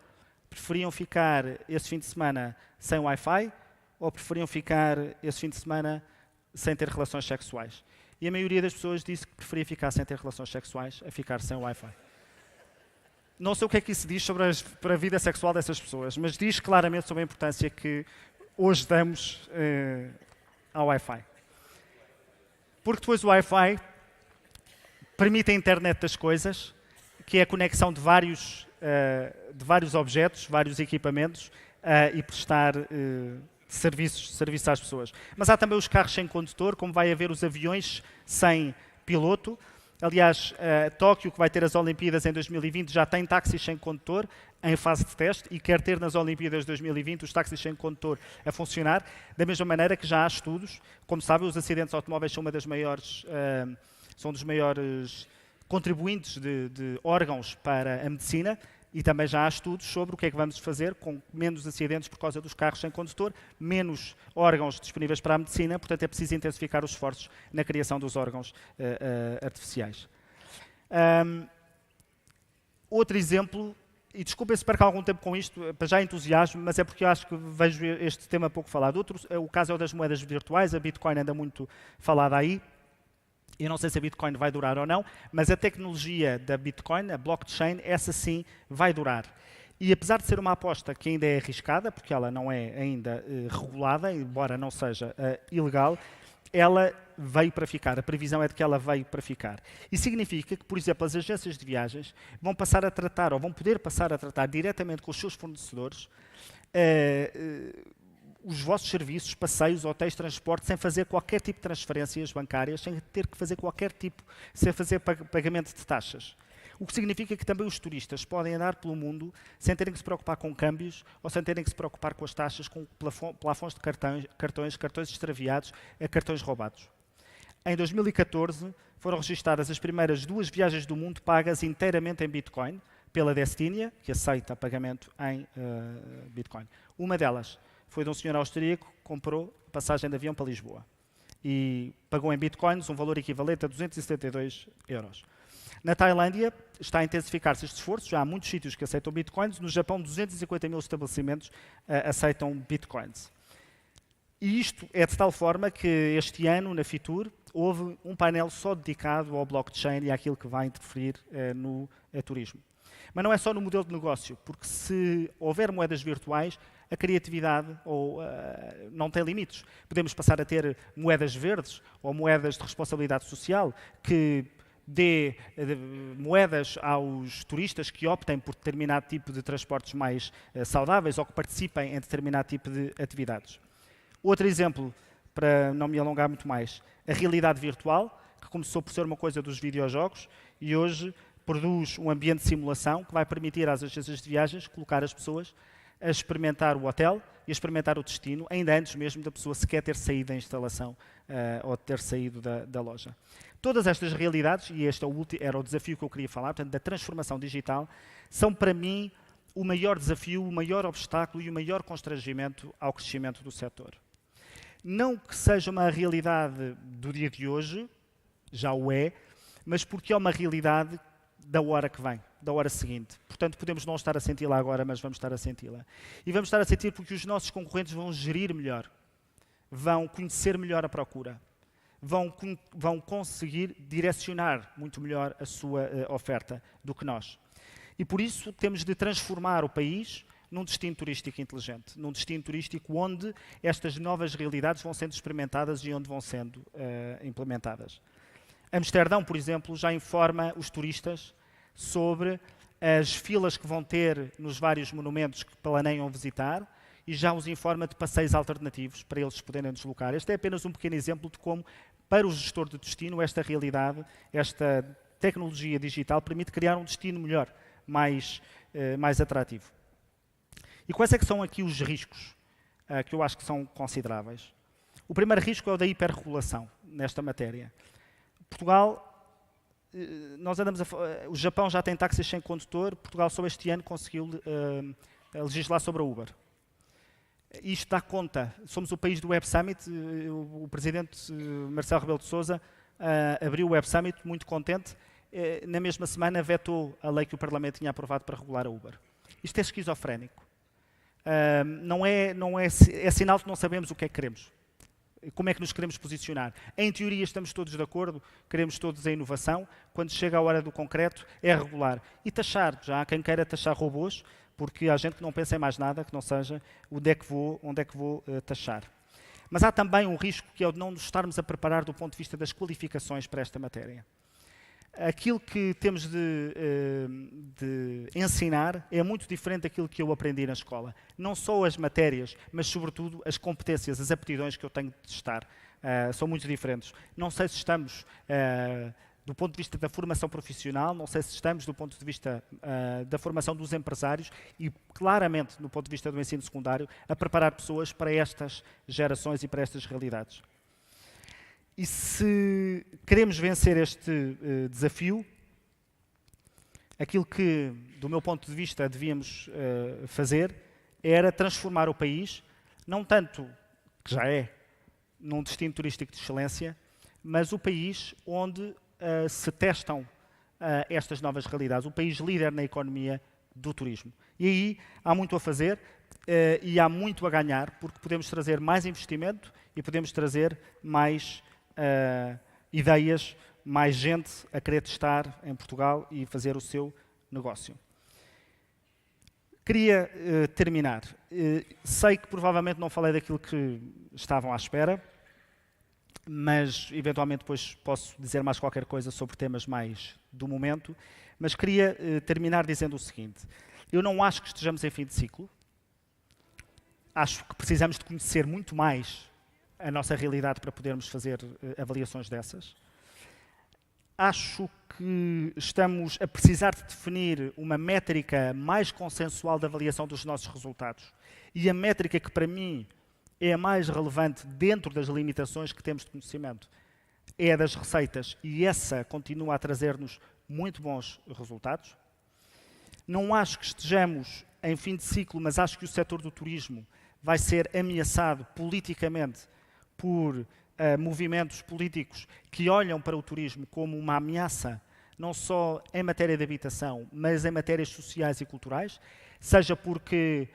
preferiam ficar esse fim de semana sem Wi-Fi ou preferiam ficar esse fim de semana sem ter relações sexuais. E a maioria das pessoas disse que preferia ficar sem ter relações sexuais a ficar sem Wi-Fi. Não sei o que é que isso diz sobre a vida sexual dessas pessoas, mas diz claramente sobre a importância que hoje damos ao Wi-Fi. Porque depois o Wi-Fi permite a internet das coisas, que é a conexão de vários objetos, vários equipamentos e prestar serviço às pessoas. Mas há também os carros sem condutor, como vai haver os aviões sem piloto. Aliás, Tóquio, que vai ter as Olimpíadas em 2020, já tem táxis sem condutor em fase de teste e quer ter nas Olimpíadas de 2020 os táxis sem condutor a funcionar, da mesma maneira que já há estudos. Como sabem, os acidentes automóveis são são dos maiores contribuintes de órgãos para a medicina e também já há estudos sobre o que é que vamos fazer com menos acidentes por causa dos carros sem condutor, menos órgãos disponíveis para a medicina, portanto é preciso intensificar os esforços na criação dos órgãos artificiais. Outro exemplo e desculpem se perco algum tempo com isto, para já entusiasmo, mas é porque eu acho que vejo este tema pouco falado. O caso é o das moedas virtuais, a Bitcoin anda muito falada aí. Eu não sei se a Bitcoin vai durar ou não, mas a tecnologia da Bitcoin, a blockchain, essa sim vai durar. E apesar de ser uma aposta que ainda é arriscada, porque ela não é ainda regulada, embora não seja ilegal, ela veio para ficar. A previsão é de que ela veio para ficar. E significa que, por exemplo, as agências de viagens vão passar a tratar, ou vão poder passar a tratar diretamente com os seus fornecedores os vossos serviços, passeios, hotéis, transporte, sem fazer qualquer tipo de transferências bancárias, sem ter que fazer qualquer tipo, sem fazer pagamento de taxas. O que significa que também os turistas podem andar pelo mundo sem terem que se preocupar com câmbios ou sem terem que se preocupar com as taxas, com plafons de cartões extraviados, cartões roubados. Em 2014 foram registadas as primeiras 2 viagens do mundo pagas inteiramente em Bitcoin, pela Destinia, que aceita pagamento em Bitcoin. Uma delas foi de um senhor austríaco que comprou passagem de avião para Lisboa e pagou em Bitcoins um valor equivalente a 272 euros. Na Tailândia está a intensificar-se este esforço, já há muitos sítios que aceitam Bitcoins, no Japão 250 mil estabelecimentos aceitam Bitcoins. E isto é de tal forma que este ano, na Fitur, houve um painel só dedicado ao blockchain e àquilo que vai interferir no turismo. Mas não é só no modelo de negócio, porque se houver moedas virtuais, a criatividade não tem limites. Podemos passar a ter moedas verdes ou moedas de responsabilidade social que dê moedas aos turistas que optem por determinado tipo de transportes mais saudáveis ou que participem em determinado tipo de atividades. Outro exemplo, para não me alongar muito mais, a realidade virtual, que começou por ser uma coisa dos videojogos e hoje produz um ambiente de simulação que vai permitir às agências de viagens colocar as pessoas a experimentar o hotel e a experimentar o destino, ainda antes mesmo da pessoa sequer ter saído da instalação ou ter saído da loja. Todas estas realidades, e este era o desafio que eu queria falar, portanto, da transformação digital, são para mim o maior desafio, o maior obstáculo e o maior constrangimento ao crescimento do setor. Não que seja uma realidade do dia de hoje, já o é, mas porque é uma realidade da hora que vem, da hora seguinte. Portanto, podemos não estar a senti-la agora, mas vamos estar a senti-la. E vamos estar a sentir porque os nossos concorrentes vão gerir melhor, vão conhecer melhor a procura, vão conseguir direcionar muito melhor a sua oferta do que nós. E por isso temos de transformar o país num destino turístico inteligente, num destino turístico onde estas novas realidades vão sendo experimentadas e onde vão sendo implementadas. Amsterdão, por exemplo, já informa os turistas sobre as filas que vão ter nos vários monumentos que planeiam visitar e já os informa de passeios alternativos para eles poderem deslocar. Este é apenas um pequeno exemplo de como, para o gestor de destino, esta realidade, esta tecnologia digital permite criar um destino melhor, mais atrativo. E quais é que são aqui os riscos que eu acho que são consideráveis? O primeiro risco é o da hiperregulação nesta matéria. Portugal, o Japão já tem táxis sem condutor, Portugal só este ano conseguiu legislar sobre a Uber. Isto dá conta, somos o país do Web Summit, o presidente Marcelo Rebelo de Sousa abriu o Web Summit muito contente, na mesma semana vetou a lei que o Parlamento tinha aprovado para regular a Uber. Isto é esquizofrénico. É sinal de que não sabemos o que é que queremos. Como é que nos queremos posicionar? Em teoria estamos todos de acordo, queremos todos a inovação, quando chega a hora do concreto é regular. E taxar, já há quem queira taxar robôs, porque há gente que não pensa em mais nada, que não seja onde é que vou taxar. Mas há também um risco que é o de não nos estarmos a preparar do ponto de vista das qualificações para esta matéria. Aquilo que temos de ensinar é muito diferente daquilo que eu aprendi na escola. Não só as matérias, mas sobretudo as competências, as aptidões que eu tenho de testar. São muito diferentes. Não sei se estamos, do ponto de vista da formação profissional, não sei se estamos do ponto de vista da formação dos empresários e, claramente, do ponto de vista do ensino secundário, a preparar pessoas para estas gerações e para estas realidades. E se queremos vencer este desafio, aquilo que, do meu ponto de vista, devíamos fazer era transformar o país, não tanto, que já é, num destino turístico de excelência, mas o país onde se testam estas novas realidades, o país líder na economia do turismo. E aí há muito a fazer e há muito a ganhar, porque podemos trazer mais investimento e podemos trazer mais ideias, mais gente a querer testar em Portugal e fazer o seu negócio. Queria terminar. Sei que provavelmente não falei daquilo que estavam à espera, mas eventualmente depois posso dizer mais qualquer coisa sobre temas mais do momento. Mas queria terminar dizendo o seguinte: eu não acho que estejamos em fim de ciclo. Acho que precisamos de conhecer muito mais a nossa realidade para podermos fazer avaliações dessas. Acho que estamos a precisar de definir uma métrica mais consensual de avaliação dos nossos resultados. E a métrica que, para mim, é a mais relevante dentro das limitações que temos de conhecimento é a das receitas. E essa continua a trazer-nos muito bons resultados. Não acho que estejamos em fim de ciclo, mas acho que o setor do turismo vai ser ameaçado politicamente por movimentos políticos que olham para o turismo como uma ameaça, não só em matéria de habitação, mas em matérias sociais e culturais, seja porque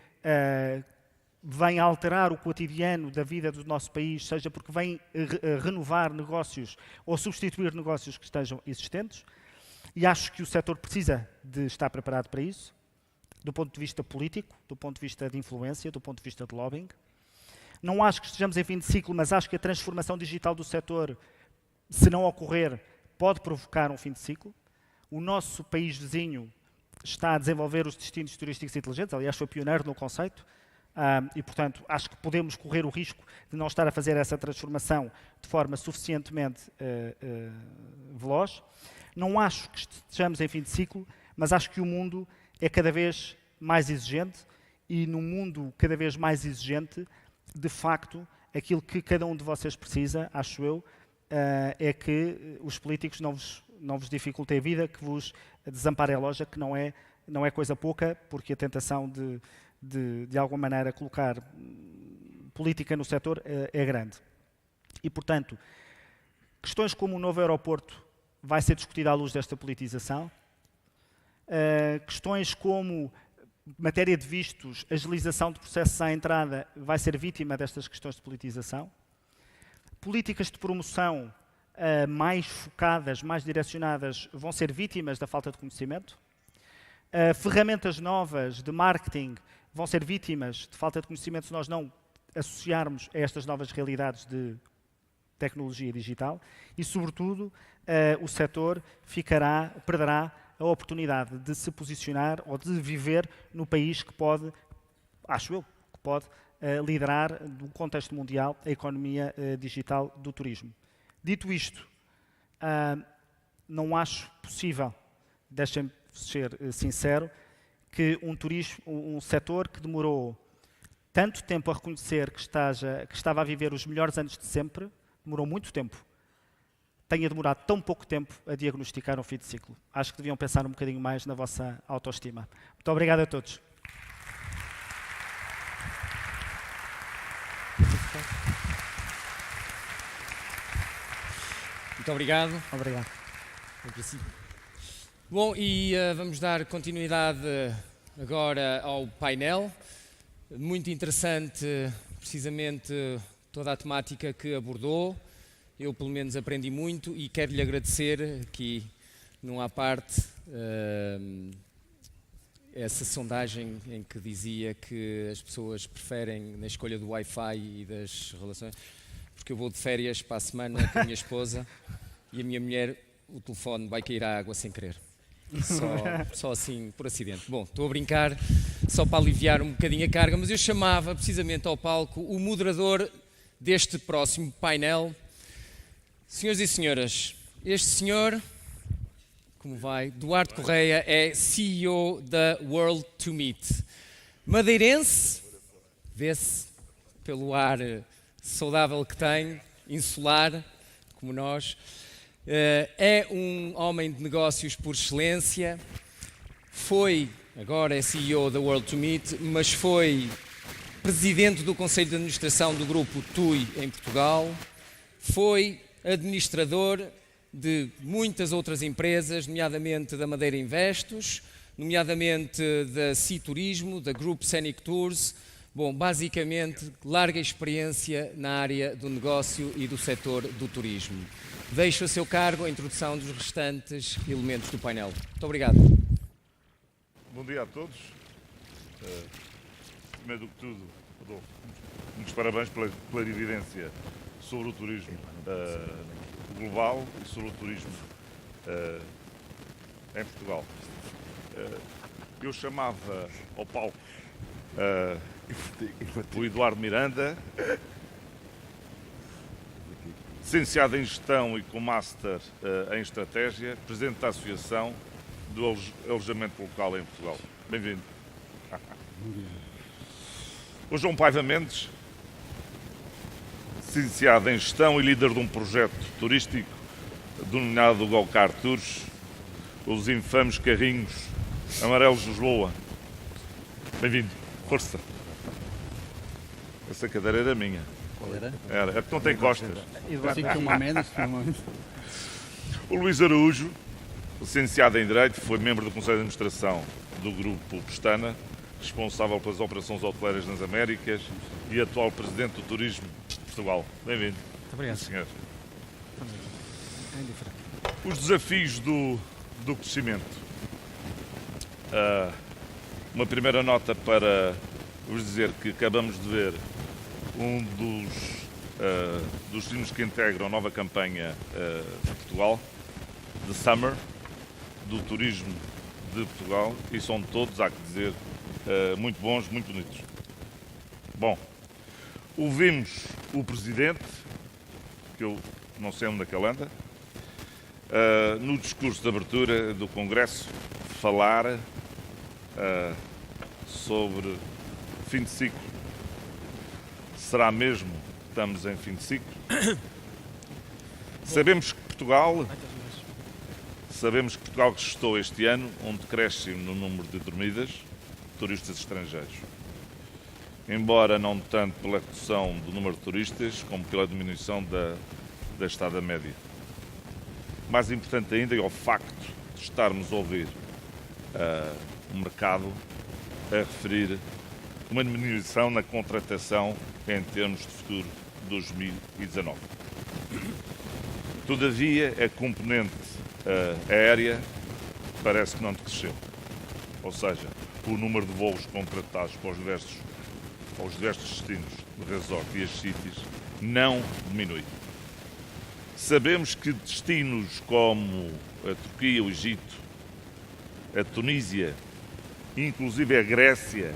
vem alterar o cotidiano da vida do nosso país, seja porque vem renovar negócios ou substituir negócios que estejam existentes. E acho que o setor precisa de estar preparado para isso, do ponto de vista político, do ponto de vista de influência, do ponto de vista de lobbying. Não acho que estejamos em fim de ciclo, mas acho que a transformação digital do setor, se não ocorrer, pode provocar um fim de ciclo. O nosso país vizinho está a desenvolver os destinos turísticos inteligentes, aliás, foi pioneiro no conceito, e, portanto, acho que podemos correr o risco de não estar a fazer essa transformação de forma suficientemente veloz. Não acho que estejamos em fim de ciclo, mas acho que o mundo é cada vez mais exigente e, num mundo cada vez mais exigente, de facto, aquilo que cada um de vocês precisa, acho eu, é que os políticos não vos dificultem a vida, que vos desamparem a loja, que não é coisa pouca, porque a tentação de alguma maneira, colocar política no setor é grande. E, portanto, questões como o novo aeroporto vai ser discutida à luz desta politização. Questões como matéria de vistos, agilização de processos à entrada vai ser vítima destas questões de politização. Políticas de promoção mais focadas, mais direcionadas, vão ser vítimas da falta de conhecimento. Ferramentas novas de marketing vão ser vítimas de falta de conhecimento se nós não associarmos a estas novas realidades de tecnologia digital. E, sobretudo, o setor perderá a oportunidade de se posicionar ou de viver no país que pode, acho eu, que pode liderar, no contexto mundial, a economia digital do turismo. Dito isto, não acho possível, deixem-me ser sincero, que um setor que demorou tanto tempo a reconhecer que estava a viver os melhores anos de sempre, demorou muito tempo, tenha demorado tão pouco tempo a diagnosticar um fim de ciclo. Acho que deviam pensar um bocadinho mais na vossa autoestima. Muito obrigado a todos. Muito obrigado. Obrigado. Bom, e vamos dar continuidade agora ao painel. Muito interessante, precisamente, toda a temática que abordou. Eu, pelo menos, aprendi muito e quero-lhe agradecer aqui, num à parte, essa sondagem em que dizia que as pessoas preferem, na escolha do Wi-Fi e das relações, porque eu vou de férias para a semana com a minha esposa e a minha mulher, o telefone vai cair à água sem querer. Só assim, por acidente. Bom, estou a brincar, só para aliviar um bocadinho a carga, mas eu chamava precisamente ao palco o moderador deste próximo painel. Senhores e senhoras, este senhor, como vai, Duarte Correia, é CEO da World to Meet. Madeirense, vê-se pelo ar saudável que tem, insular, como nós. É um homem de negócios por excelência, agora é CEO da World to Meet, mas foi presidente do Conselho de Administração do grupo TUI em Portugal, foi administrador de muitas outras empresas, nomeadamente da Madeira Investos, nomeadamente da Sea Turismo, da Group Scenic Tours. Bom, basicamente, larga experiência na área do negócio e do setor do turismo. Deixo a seu cargo a introdução dos restantes elementos do painel. Muito obrigado. Bom dia a todos. Primeiro do que tudo, Adolfo, muitos parabéns pela clarividência sobre o turismo global e sobre o turismo em Portugal. Eu chamava ao palco o Eduardo Miranda, licenciado em Gestão e com Master em Estratégia, Presidente da Associação do Alojamento Local em Portugal. Bem-vindo. O João Paiva Mendes, licenciado em Gestão e líder de um projeto turístico denominado Golcar Tours, os infames carrinhos amarelos de Lisboa. Bem-vindo. Força. Essa cadeira era minha. Qual era? Era. É porque não tem costas. O Luís Araújo, licenciado em Direito, foi membro do Conselho de Administração do Grupo Pestana, responsável pelas operações hoteleiras nas Américas e atual Presidente do Turismo de Portugal. Bem-vindo. Muito obrigado. Senhor. Os desafios do crescimento. Uma primeira nota para vos dizer que acabamos de ver um dos times que integram a nova campanha de Portugal, The Summer, do turismo de Portugal, e são todos, há que dizer, muito bons, muito bonitos. Bom, ouvimos o Presidente, que eu não sei onde é que ele anda, no discurso de abertura do Congresso, falar sobre fim de ciclo. Será mesmo que estamos em fim de ciclo? Sabemos que Portugal registrou este ano um decréscimo no número de dormidas de turistas estrangeiros. Embora não tanto pela redução do número de turistas, como pela diminuição da estada média. Mais importante ainda é o facto de estarmos a ouvir o mercado a referir uma diminuição na contratação em termos de futuro de 2019. Todavia, a componente aérea parece que não decresceu. Ou seja, o número de voos contratados para os diversos destinos de resort e as cities não diminui. Sabemos que destinos como a Turquia, o Egito, a Tunísia, inclusive a Grécia,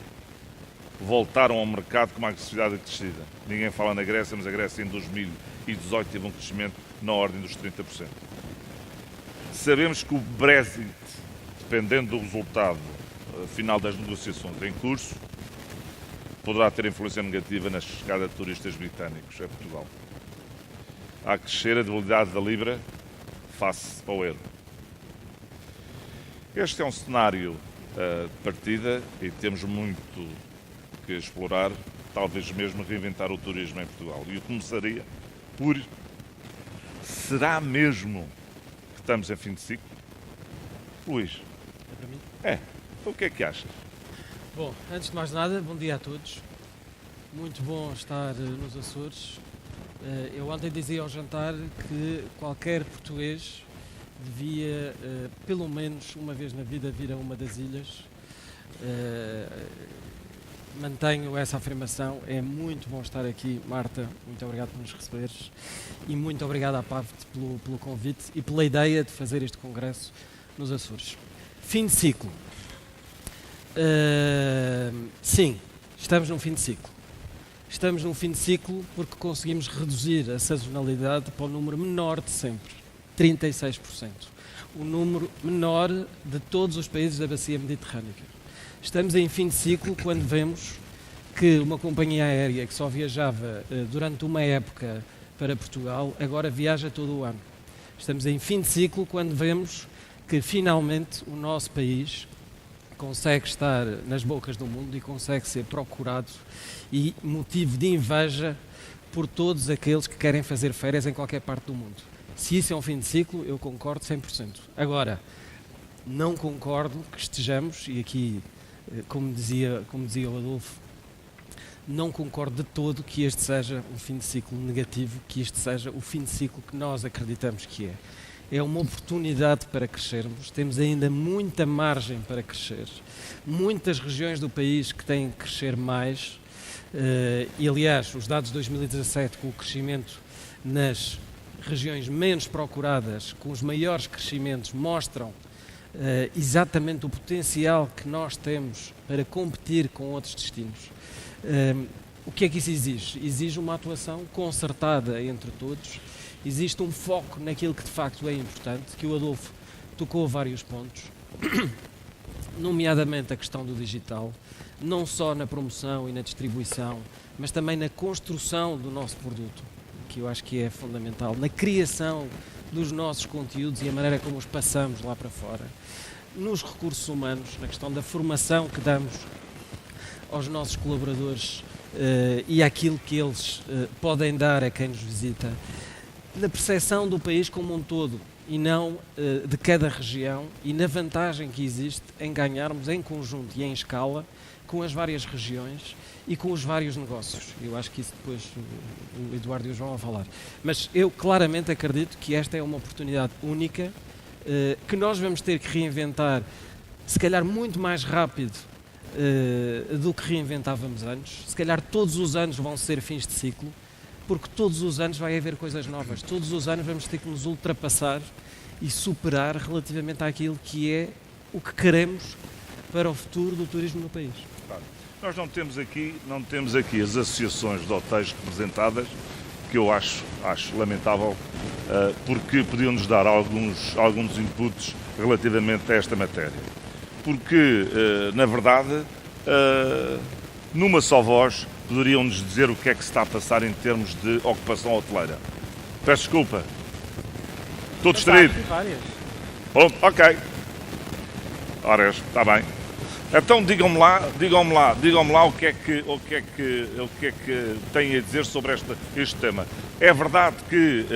voltaram ao mercado com uma agressividade acrescida. Ninguém fala na Grécia, mas a Grécia em 2018 teve um crescimento na ordem dos 30%. Sabemos que o Brexit, dependendo do resultado final das negociações em curso, poderá ter influência negativa na chegada de turistas britânicos a Portugal. Há que crescer a debilidade da Libra face ao euro. Este é um cenário de partida e temos muito que explorar, talvez mesmo reinventar o turismo em Portugal. E eu começaria por: será mesmo que estamos em fim de ciclo? Luís? É para mim? É. O que é que achas? Bom, antes de mais nada, bom dia a todos. Muito bom estar nos Açores. Eu ontem dizia ao jantar que qualquer português devia, pelo menos uma vez na vida, vir a uma das ilhas. Mantenho essa afirmação. É muito bom estar aqui, Marta. Muito obrigado por nos receberes. E muito obrigado à PAVT pelo convite e pela ideia de fazer este congresso nos Açores. Fim de ciclo. Sim, estamos num fim de ciclo. Estamos num fim de ciclo porque conseguimos reduzir a sazonalidade para o número menor de sempre, 36%. O número menor de todos os países da bacia mediterrânica. Estamos em fim de ciclo quando vemos que uma companhia aérea que só viajava durante uma época para Portugal, agora viaja todo o ano. Estamos em fim de ciclo quando vemos que finalmente o nosso país consegue estar nas bocas do mundo e consegue ser procurado e motivo de inveja por todos aqueles que querem fazer férias em qualquer parte do mundo. Se isso é um fim de ciclo, eu concordo 100%. Agora, Não concordo que estejamos, e aqui, como dizia o Adolfo, não concordo de todo que este seja um fim de ciclo negativo, que este seja o fim de ciclo que nós acreditamos que é. É uma oportunidade para crescermos, temos ainda muita margem para crescer, muitas regiões do país que têm que crescer mais, e aliás, os dados de 2017 com o crescimento nas regiões menos procuradas, com os maiores crescimentos, mostram exatamente o potencial que nós temos para competir com outros destinos. O que é que isso exige? Exige uma atuação concertada entre todos, existe um foco naquilo que de facto é importante, que o Adolfo tocou a vários pontos, nomeadamente a questão do digital, não só na promoção e na distribuição, mas também na construção do nosso produto, que eu acho que é fundamental, na criação dos nossos conteúdos e a maneira como os passamos lá para fora, nos recursos humanos, na questão da formação que damos aos nossos colaboradores e àquilo que eles podem dar a quem nos visita, na percepção do país como um todo e não de cada região, e na vantagem que existe em ganharmos em conjunto e em escala com as várias regiões e com os vários negócios. Eu acho que isso depois o Eduardo e o João vão falar. Mas eu claramente acredito que esta é uma oportunidade única que nós vamos ter que reinventar, se calhar muito mais rápido do que reinventávamos antes. Se calhar todos os anos vão ser fins de ciclo, porque todos os anos vai haver coisas novas, todos os anos vamos ter que nos ultrapassar e superar relativamente àquilo que é o que queremos para o futuro do turismo no país. Claro. Nós não temos aqui as associações de hotéis representadas, que eu acho lamentável, porque podiam-nos dar alguns inputs relativamente a esta matéria. Porque, na verdade, numa só voz, poderiam-nos dizer o que é que se está a passar em termos de ocupação hoteleira. Peço desculpa. Estou distraído. Bom, ok. Ora, está bem. Então digam-me lá o que é que têm a dizer sobre este tema. É verdade que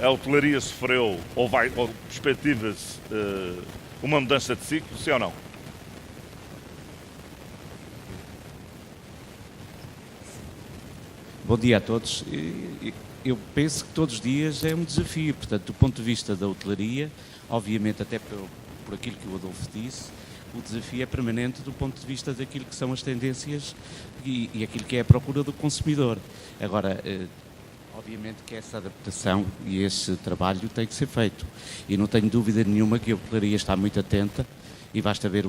a hotelaria sofreu ou perspectiva-se uma mudança de ciclo, sim ou não? Bom dia a todos. Eu penso que todos os dias é um desafio, portanto, do ponto de vista da hotelaria, obviamente até por aquilo que o Adolfo disse, o desafio é permanente do ponto de vista daquilo que são as tendências e aquilo que é a procura do consumidor. Agora, obviamente que essa adaptação e esse trabalho tem que ser feito. E não tenho dúvida nenhuma que a hotelaria está muito atenta e basta ver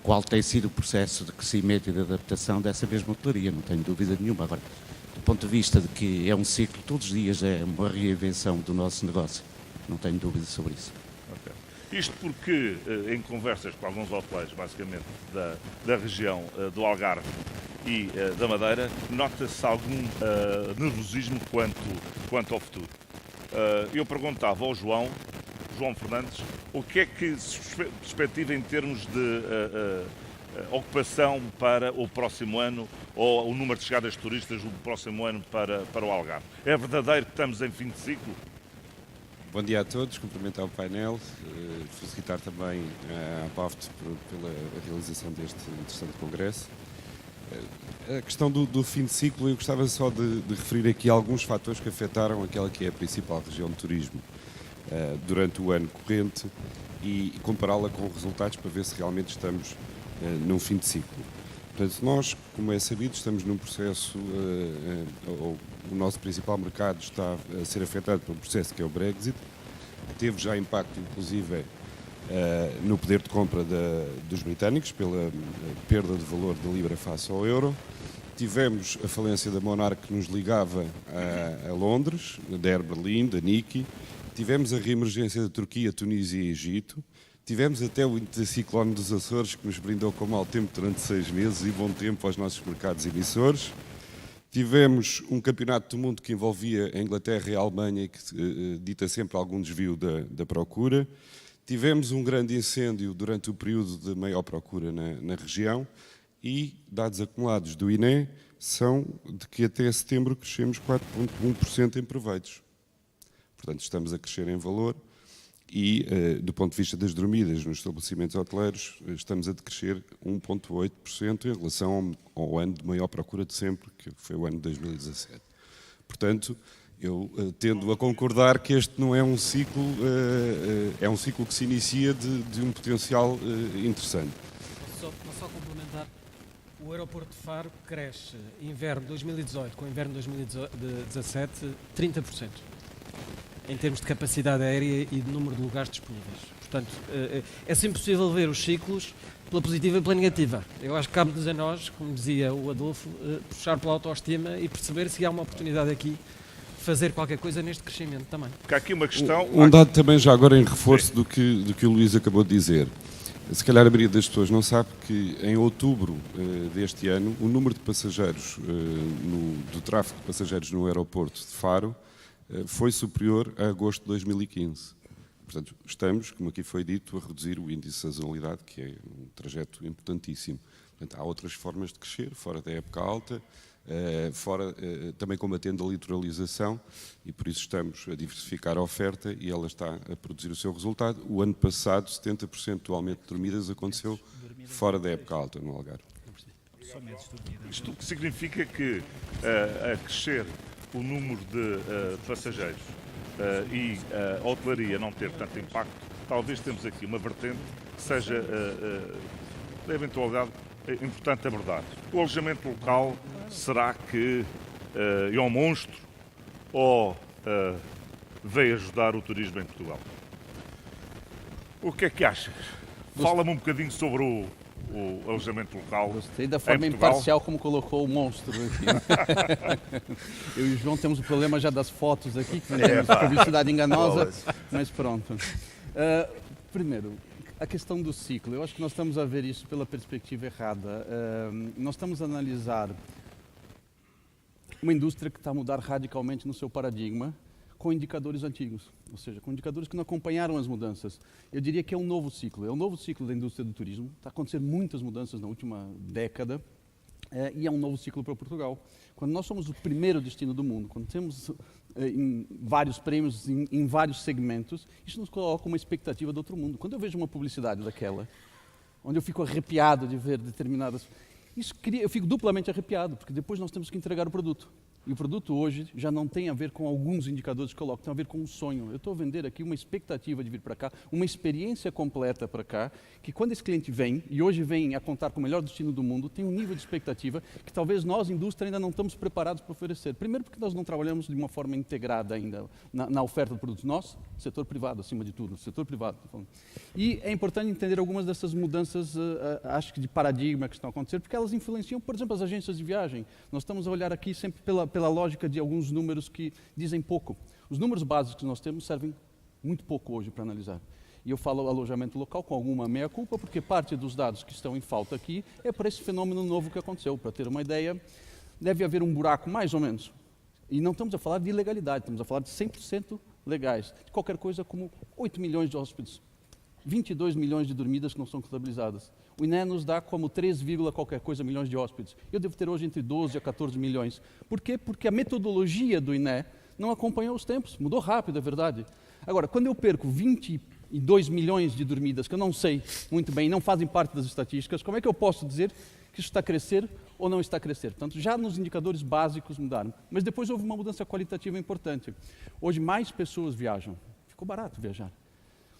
qual tem sido o processo de crescimento e de adaptação dessa mesma hotelaria, não tenho dúvida nenhuma. Agora, do ponto de vista de que é um ciclo, todos os dias é uma reinvenção do nosso negócio, não tenho dúvida sobre isso. Okay. Isto porque, em conversas com alguns hoteleiros, basicamente, da região do Algarve e da Madeira, nota-se algum nervosismo quanto ao futuro. Eu perguntava ao João Fernandes, o que é que se perspectiva em termos de ocupação para o próximo ano, ou o número de chegadas de turistas do próximo ano para o Algarve? É verdadeiro que estamos em fim de ciclo? Bom dia a todos, cumprimentar o painel, felicitar também a PAFT pela realização deste interessante congresso. A questão do fim de ciclo, eu gostava só de referir aqui alguns fatores que afetaram aquela que é a principal região de turismo durante o ano corrente e compará-la com resultados para ver se realmente estamos num fim de ciclo. Portanto, nós, como é sabido, estamos num processo, o nosso principal mercado está a ser afetado pelo processo que é o Brexit, que teve já impacto, inclusive, no poder de compra dos britânicos, pela perda de valor da libra face ao euro. Tivemos a falência da Monarch, que nos ligava a Londres, da Air Berlin, da Niki. Tivemos a reemergência da Turquia, Tunísia e Egito. Tivemos até o anticiclone dos Açores, que nos brindou com mau tempo durante 6 meses e bom tempo aos nossos mercados emissores. Tivemos um campeonato do mundo que envolvia a Inglaterra e a Alemanha e que dita sempre algum desvio da procura. Tivemos um grande incêndio durante o período de maior procura na região e dados acumulados do INE são de que até setembro crescemos 4,1% em proveitos. Portanto, estamos a crescer em valor E, do ponto de vista das dormidas nos estabelecimentos hoteleiros, estamos a decrescer 1,8% em relação ao ano de maior procura de sempre, que foi o ano de 2017. Portanto, eu tendo a concordar que este não é um ciclo, é um ciclo que se inicia de um potencial interessante. Só complementar, o aeroporto de Faro cresce inverno 2018 com inverno 2017 30%. Em termos de capacidade aérea e de número de lugares disponíveis. Portanto, é sempre possível ver os ciclos pela positiva e pela negativa. Eu acho que cabe-nos a nós, como dizia o Adolfo, puxar pela autoestima e perceber se há uma oportunidade aqui de fazer qualquer coisa neste crescimento também. Porque há aqui uma questão... Um dado também já agora em reforço do que o Luís acabou de dizer. Se calhar a maioria das pessoas não sabe que em outubro deste ano o número de passageiros, do tráfego de passageiros no aeroporto de Faro, foi superior a agosto de 2015. Portanto, estamos, como aqui foi dito, a reduzir o índice de sazonalidade, que é um trajeto importantíssimo. Portanto, há outras formas de crescer, fora da época alta, também combatendo a litoralização, e por isso estamos a diversificar a oferta e ela está a produzir o seu resultado. O ano passado, 70% do aumento de dormidas aconteceu fora da época alta, no Algarve. Isto significa que, a crescer o número de passageiros e a hotelaria não ter tanto impacto, talvez temos aqui uma vertente que seja, de eventualidade, importante abordar. O alojamento local, será que é um monstro ou veio ajudar o turismo em Portugal? O que é que achas? Fala-me um bocadinho sobre o alojamento local. Gostei da forma imparcial como colocou o monstro aqui. Eu e o João temos o problema já das fotos aqui, que temos publicidade enganosa, mas pronto. Primeiro, a questão do ciclo. Eu acho que nós estamos a ver isso pela perspectiva errada. Nós estamos a analisar uma indústria que está a mudar radicalmente no seu paradigma com indicadores antigos, ou seja, com indicadores que não acompanharam as mudanças. Eu diria que é um novo ciclo, da indústria do turismo. Está acontecendo muitas mudanças na última década e é um novo ciclo para Portugal. Quando nós somos o primeiro destino do mundo, quando temos em vários prêmios, em vários segmentos, isso nos coloca uma expectativa do outro mundo. Quando eu vejo uma publicidade daquela, onde eu fico arrepiado de ver determinadas... eu fico duplamente arrepiado, porque depois nós temos que entregar o produto. E o produto hoje já não tem a ver com alguns indicadores que coloco, tem a ver com um sonho. Eu estou a vender aqui uma expectativa de vir para cá, uma experiência completa para cá, que quando esse cliente vem, e hoje vem a contar com o melhor destino do mundo, tem um nível de expectativa que talvez nós, indústria, ainda não estamos preparados para oferecer. Primeiro porque nós não trabalhamos de uma forma integrada ainda na oferta de produtos. Nós, setor privado, acima de tudo, setor privado. E é importante entender algumas dessas mudanças, acho que de paradigma que estão acontecendo, porque elas influenciam, por exemplo, as agências de viagem. Nós estamos a olhar aqui sempre pela lógica de alguns números que dizem pouco. Os números básicos que nós temos servem muito pouco hoje para analisar. E eu falo alojamento local com alguma meia-culpa, porque parte dos dados que estão em falta aqui é para esse fenômeno novo que aconteceu. Para ter uma ideia, deve haver um buraco mais ou menos. E não estamos a falar de ilegalidade, estamos a falar de 100% legais. De qualquer coisa como 8 milhões de hóspedes, 22 milhões de dormidas que não são contabilizadas. O INE nos dá como 3, qualquer coisa milhões de hóspedes. Eu devo ter hoje entre 12 a 14 milhões. Por quê? Porque a metodologia do INE não acompanhou os tempos. Mudou rápido, é verdade. Agora, quando eu perco 22 milhões de dormidas, que eu não sei muito bem, não fazem parte das estatísticas, como é que eu posso dizer que isso está a crescer ou não está a crescer? Portanto, já nos indicadores básicos mudaram. Mas depois houve uma mudança qualitativa importante. Hoje mais pessoas viajam. Ficou barato viajar.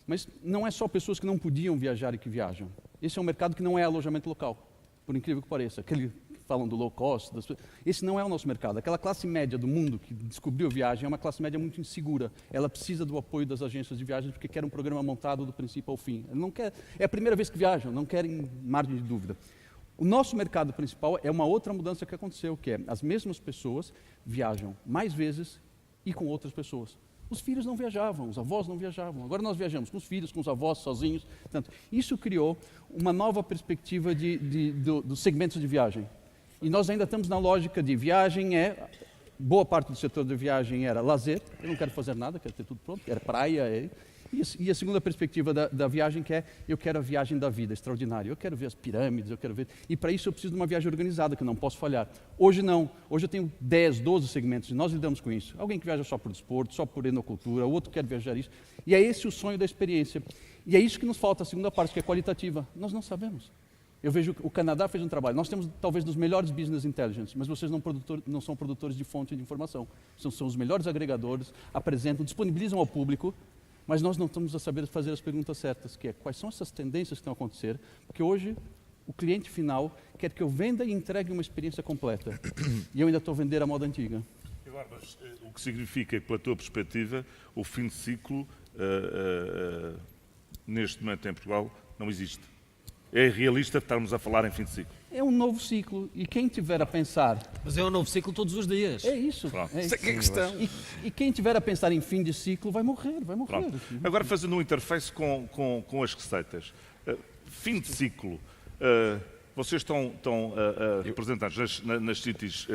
Mas não é só pessoas que não podiam viajar e que viajam. Esse é um mercado que não é alojamento local, por incrível que pareça. Aquele que falam do low cost, esse não é o nosso mercado. Aquela classe média do mundo que descobriu viagem é uma classe média muito insegura. Ela precisa do apoio das agências de viagens porque quer um programa montado do princípio ao fim. Ela não quer, é a primeira vez que viajam, não querem margem de dúvida. O nosso mercado principal é uma outra mudança que aconteceu, que é as mesmas pessoas viajam mais vezes e com outras pessoas. Os filhos não viajavam, os avós não viajavam. Agora nós viajamos com os filhos, com os avós, sozinhos. Portanto, isso criou uma nova perspectiva dos segmentos de viagem. E nós ainda estamos na lógica de viagem é boa parte do setor de viagem era lazer, eu não quero fazer nada, quero ter tudo pronto, era praia. E a segunda perspectiva da viagem que é, eu quero a viagem da vida, extraordinária. Eu quero ver as pirâmides, eu quero ver... E para isso eu preciso de uma viagem organizada, que eu não posso falhar. Hoje não. Hoje eu tenho 10, 12 segmentos e nós lidamos com isso. Alguém que viaja só por desporto, só por enocultura, outro quer viajar isso. E é esse o sonho da experiência. E é isso que nos falta, a segunda parte, que é qualitativa. Nós não sabemos. Eu vejo que o Canadá fez um trabalho. Nós temos talvez dos melhores business intelligence, mas vocês não são produtores de fonte de informação. São os melhores agregadores, apresentam, disponibilizam ao público, mas nós não estamos a saber fazer as perguntas certas, que é quais são essas tendências que estão a acontecer, porque hoje o cliente final quer que eu venda e entregue uma experiência completa. E eu ainda estou a vender a moda antiga. Agora, mas, o que significa que, pela tua perspectiva, o fim de ciclo, neste momento em Portugal, não existe? É irrealista estarmos a falar em fim de ciclo? É um novo ciclo e quem tiver a pensar... Mas é um novo ciclo todos os dias. É isso. Isso é que é a questão. E quem tiver a pensar em fim de ciclo vai morrer. Pronto. Agora, fazendo um interface com as receitas. Fim de ciclo. Vocês estão representados nas cities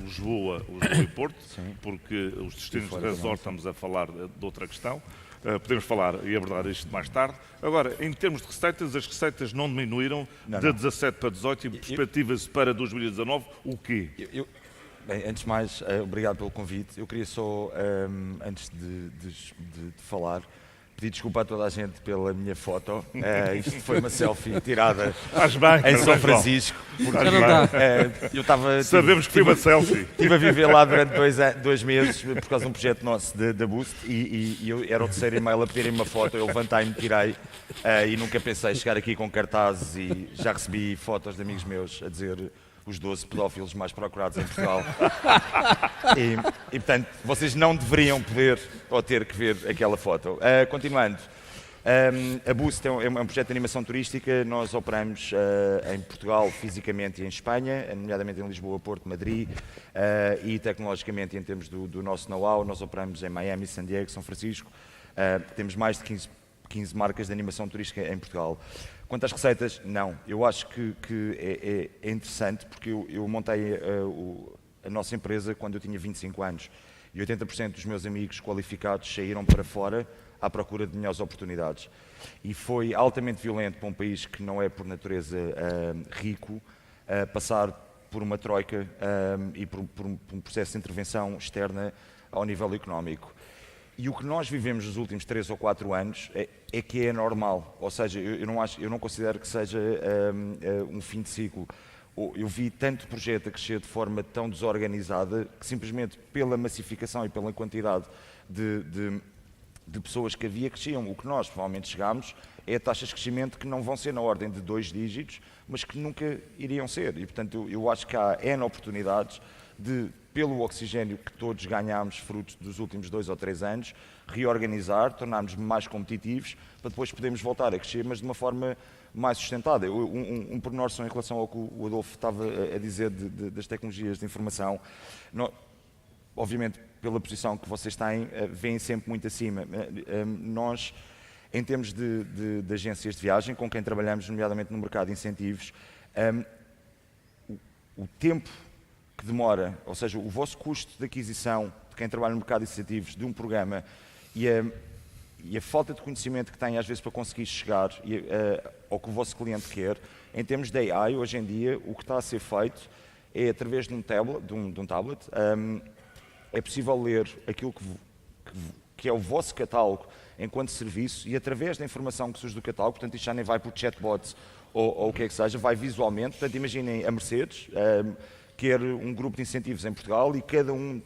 Lisboa e Porto, porque os destinos de resort estamos a falar de outra questão. Podemos falar e abordar isto mais tarde. Agora, em termos de receitas, as receitas não diminuíram de 17 para 18 e perspectiva-se para 2019 o quê? Bem, antes de mais, obrigado pelo convite. Eu queria só, antes de falar, pedir desculpa a toda a gente pela minha foto. Isto foi uma selfie tirada em São Francisco. Sabemos que foi uma selfie. Estive a viver lá durante 2 meses por causa de um projeto nosso da Boost e eu era o terceiro e-mail a pedirem uma foto. Eu levantei-me, tirei e nunca pensei chegar aqui com cartazes e já recebi fotos de amigos meus a dizer os 12 pedófilos mais procurados em Portugal. E portanto, vocês não deveriam poder ou ter que ver aquela foto. Continuando, a Boost é um projeto de animação turística. Nós operamos em Portugal, fisicamente, e em Espanha, nomeadamente em Lisboa, Porto, Madrid, e tecnologicamente, em termos do nosso know-how, nós operamos em Miami, San Diego, São Francisco. Temos mais de 15 marcas de animação turística em Portugal. Quanto às receitas, não. Eu acho que é interessante, porque eu montei a nossa empresa quando eu tinha 25 anos e 80% dos meus amigos qualificados saíram para fora à procura de melhores oportunidades. E foi altamente violento para um país que não é por natureza rico passar por uma troika e por um processo de intervenção externa ao nível económico. E o que nós vivemos nos últimos 3 ou 4 anos é que é normal, ou seja, eu não considero que seja um fim de ciclo. Eu vi tanto projeto a crescer de forma tão desorganizada que simplesmente pela massificação e pela quantidade de pessoas que havia cresciam. O que nós provavelmente chegámos é a taxas de crescimento que não vão ser na ordem de 2 dígitos, mas que nunca iriam ser. E portanto eu acho que há N oportunidades de, pelo oxigênio que todos ganhámos fruto dos últimos 2 ou 3 anos, reorganizar, tornarmos mais competitivos, para depois podermos voltar a crescer, mas de uma forma mais sustentada. Um pormenor só em relação ao que o Adolfo estava a dizer das tecnologias de informação. Obviamente, pela posição que vocês têm, vêm sempre muito acima. Nós, em termos de agências de viagem, com quem trabalhamos, nomeadamente no mercado de incentivos, o tempo que demora, ou seja, o vosso custo de aquisição de quem trabalha no mercado de incentivos de um programa e a falta de conhecimento que tem às vezes para conseguir chegar ao que o vosso cliente quer, em termos de AI, hoje em dia, o que está a ser feito é através de um tablet, é possível ler aquilo que é o vosso catálogo enquanto serviço e através da informação que surge do catálogo, portanto isto já nem vai por chatbots ou o que é que seja, vai visualmente. Portanto, imaginem a Mercedes, quer um grupo de incentivos em Portugal e cada um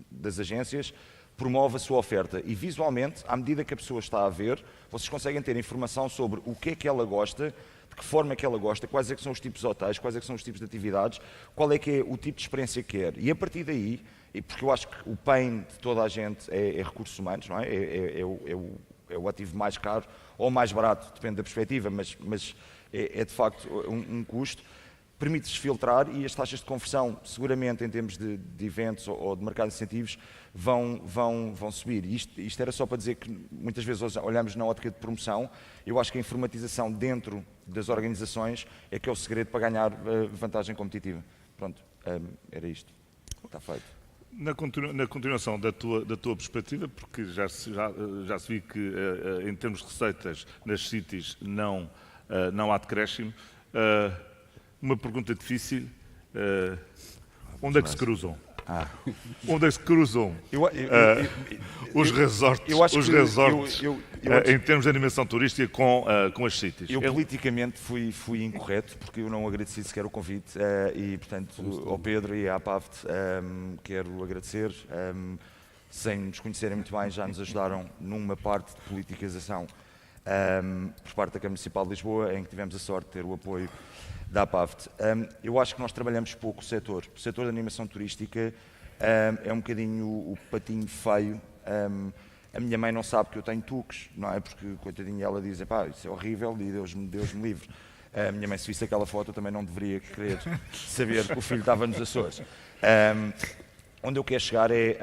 das agências promove a sua oferta e visualmente, à medida que a pessoa está a ver, vocês conseguem ter informação sobre o que é que ela gosta, de que forma é que ela gosta, quais é que são os tipos de hotéis, quais é que são os tipos de atividades, qual é que é o tipo de experiência que quer. E a partir daí, porque eu acho que o pain de toda a gente é recursos humanos, não é? É o ativo mais caro ou mais barato, depende da perspectiva, mas é de facto um custo. Permite-se filtrar e as taxas de conversão, seguramente em termos de eventos ou de mercado de incentivos, vão subir. Isto era só para dizer que muitas vezes olhamos na ótica de promoção. Eu acho que a informatização dentro das organizações é que é o segredo para ganhar vantagem competitiva. Pronto, era isto. Está feito. Na continuação da tua perspectiva, porque já se viu que em termos de receitas nas cities não há decréscimo, uma pergunta difícil, onde é que se cruzam? Onde é que se cruzam os resorts, em termos de animação turística com as cities? Eu politicamente fui incorreto, porque eu não agradeci sequer o convite e, portanto, ao Pedro e à PAFT quero agradecer. Sem nos conhecerem muito bem, já nos ajudaram numa parte de politicação por parte da Câmara Municipal de Lisboa, em que tivemos a sorte de ter o apoio da APAFT. Eu acho que nós trabalhamos pouco o setor. O setor da animação turística é um bocadinho o patinho feio. A minha mãe não sabe que eu tenho tuques, não é? Porque, coitadinha, ela diz, pá, isso é horrível e Deus me livre. A minha mãe, se visse aquela foto, também não deveria querer saber que o filho estava nos Açores. Onde eu quero chegar é...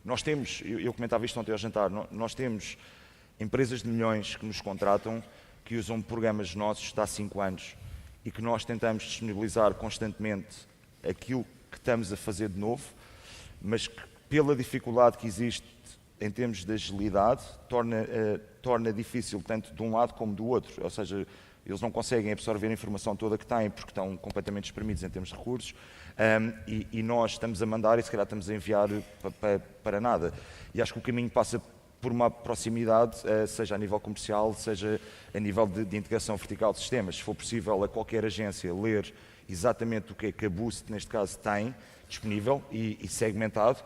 nós temos, eu comentava isto ontem ao jantar, nós temos empresas de milhões que nos contratam, que usam programas nossos de há 5 anos e que nós tentamos disponibilizar constantemente aquilo que estamos a fazer de novo, mas que, pela dificuldade que existe em termos de agilidade, torna difícil tanto de um lado como do outro. Ou seja, eles não conseguem absorver a informação toda que têm porque estão completamente espremidos em termos de recursos e nós estamos a mandar e se calhar estamos a enviar para nada. E acho que o caminho passa por uma proximidade, seja a nível comercial, seja a nível de integração vertical de sistemas. Se for possível a qualquer agência ler exatamente o que é que a Boost, neste caso, tem disponível e segmentado,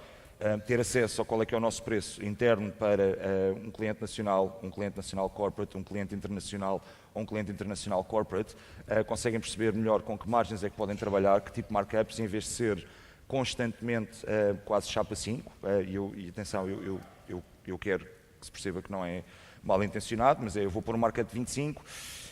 ter acesso a qual é que é o nosso preço interno para um cliente nacional corporate, um cliente internacional ou um cliente internacional corporate, conseguem perceber melhor com que margens é que podem trabalhar, que tipo de markups, em vez de ser constantemente quase chapa 5, e atenção, eu quero que se perceba que não é mal intencionado, mas eu vou pôr um markup de 25,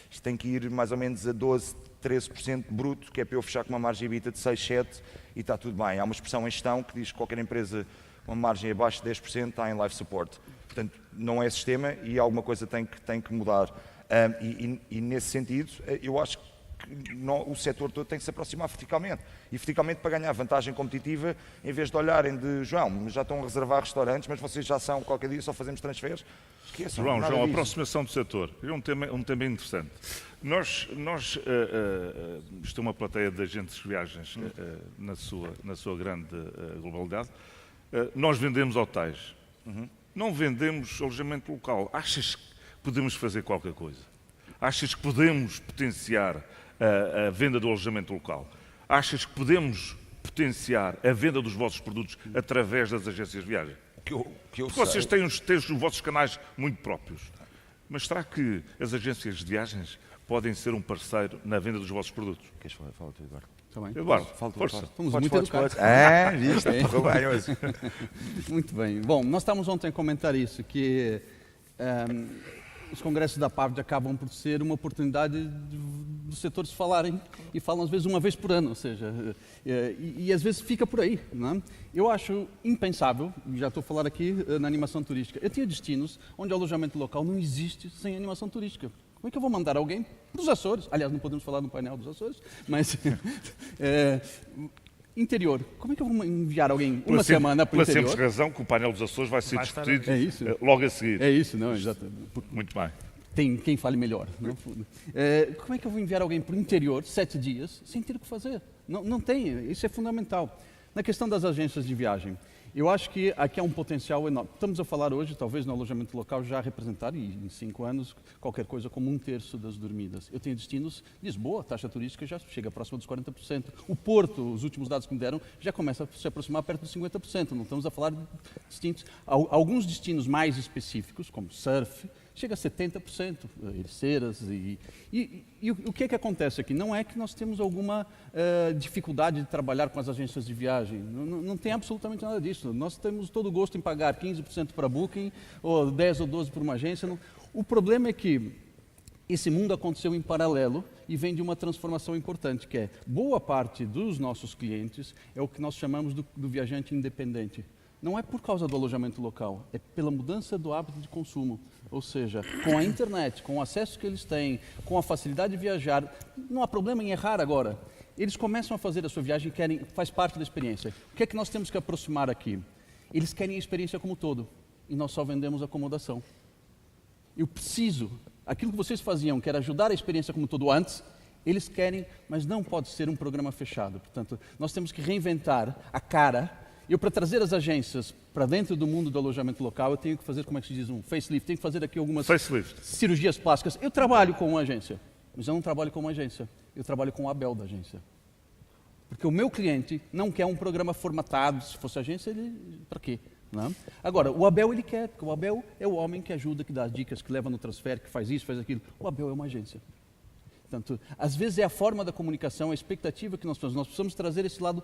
isto tem que ir mais ou menos a 12, 13% bruto, que é para eu fechar com uma margem EBITDA de 6, 7 e está tudo bem. Há uma expressão em gestão que diz que qualquer empresa com uma margem abaixo de 10% está em life support. Portanto, não é sistema e alguma coisa tem que mudar. E nesse sentido, eu acho que o setor todo tem que se aproximar verticalmente. E verticalmente para ganhar vantagem competitiva, em vez de olharem de João, já estão a reservar restaurantes, mas vocês já são, qualquer dia só fazemos transferes. Esqueçam, João, a disso. aproximação do setor é um tema bem interessante. Isto é uma plateia de agentes de viagens na sua grande globalidade. Nós vendemos hotéis, não vendemos alojamento local. Achas que podemos fazer qualquer coisa? Achas que podemos potenciar a venda do alojamento local? Achas que podemos potenciar a venda dos vossos produtos através das agências de viagem? Porque vocês têm os vossos canais muito próprios. Mas será que as agências de viagens podem ser um parceiro na venda dos vossos produtos? Queres falar? Fala tu, Eduardo. Eduardo, força. Estamos muito educados. Viste? Correu bem hoje. Muito bem. Bom, nós estávamos ontem a comentar isso, que os congressos da PAFT acabam por ser uma oportunidade dos setores falarem, e falam às vezes uma vez por ano, ou seja, e às vezes fica por aí. Não é? Eu acho impensável, já estou a falar aqui na animação turística, eu tenho destinos onde o alojamento local não existe sem animação turística. Como é que eu vou mandar alguém para os Açores? Aliás, não podemos falar no painel dos Açores, mas... Interior, como é que eu vou enviar alguém uma semana para o interior? Pela simples razão que o painel dos Açores vai ser discutido logo a seguir. É isso, não, exato. Muito bem. Tem quem fale melhor. Não? Como é que eu vou enviar alguém para o interior 7 dias sem ter o que fazer? Não tem, isso é fundamental. Na questão das agências de viagem, eu acho que aqui há um potencial enorme. Estamos a falar hoje, talvez no alojamento local já representar, e em 5 anos, qualquer coisa como 1/3 das dormidas. Eu tenho destinos, Lisboa, a taxa turística já chega próxima dos 40%. O Porto, os últimos dados que me deram, já começa a se aproximar perto dos 50%. Não estamos a falar de destinos. Alguns destinos mais específicos, como surf, chega a 70%, Ericeiras. E o que é que acontece aqui? Não é que nós temos alguma dificuldade de trabalhar com as agências de viagem. Não tem absolutamente nada disso. Nós temos todo o gosto em pagar 15% para Booking, ou 10 ou 12% para uma agência. O problema é que esse mundo aconteceu em paralelo e vem de uma transformação importante, que é boa parte dos nossos clientes é o que nós chamamos do viajante independente. Não é por causa do alojamento local, é pela mudança do hábito de consumo. Ou seja, com a internet, com o acesso que eles têm, com a facilidade de viajar, não há problema em errar agora. eles começam a fazer a sua viagem e querem, faz parte da experiência. O que é que nós temos que aproximar aqui? Eles querem a experiência como um todo, e nós só vendemos acomodação. Eu preciso, aquilo que vocês faziam, que era ajudar a experiência como um todo antes, eles querem, mas não pode ser um programa fechado. Portanto, nós temos que reinventar a cara. Eu, para trazer as agências para dentro do mundo do alojamento local, eu tenho que fazer, como é que se diz, um facelift, tenho que fazer aqui algumas cirurgias plásticas. Eu trabalho com uma agência, mas eu não trabalho com uma agência, eu trabalho com o Abel da agência. Porque o meu cliente não quer um programa formatado, se fosse agência, ele para quê? Não? Agora, o Abel ele quer, porque o Abel é o homem que ajuda, que dá as dicas, que leva no transfer, que faz isso, faz aquilo. O Abel é uma agência. Portanto, às vezes é a forma da comunicação, a expectativa que nós temos. Nós precisamos trazer esse lado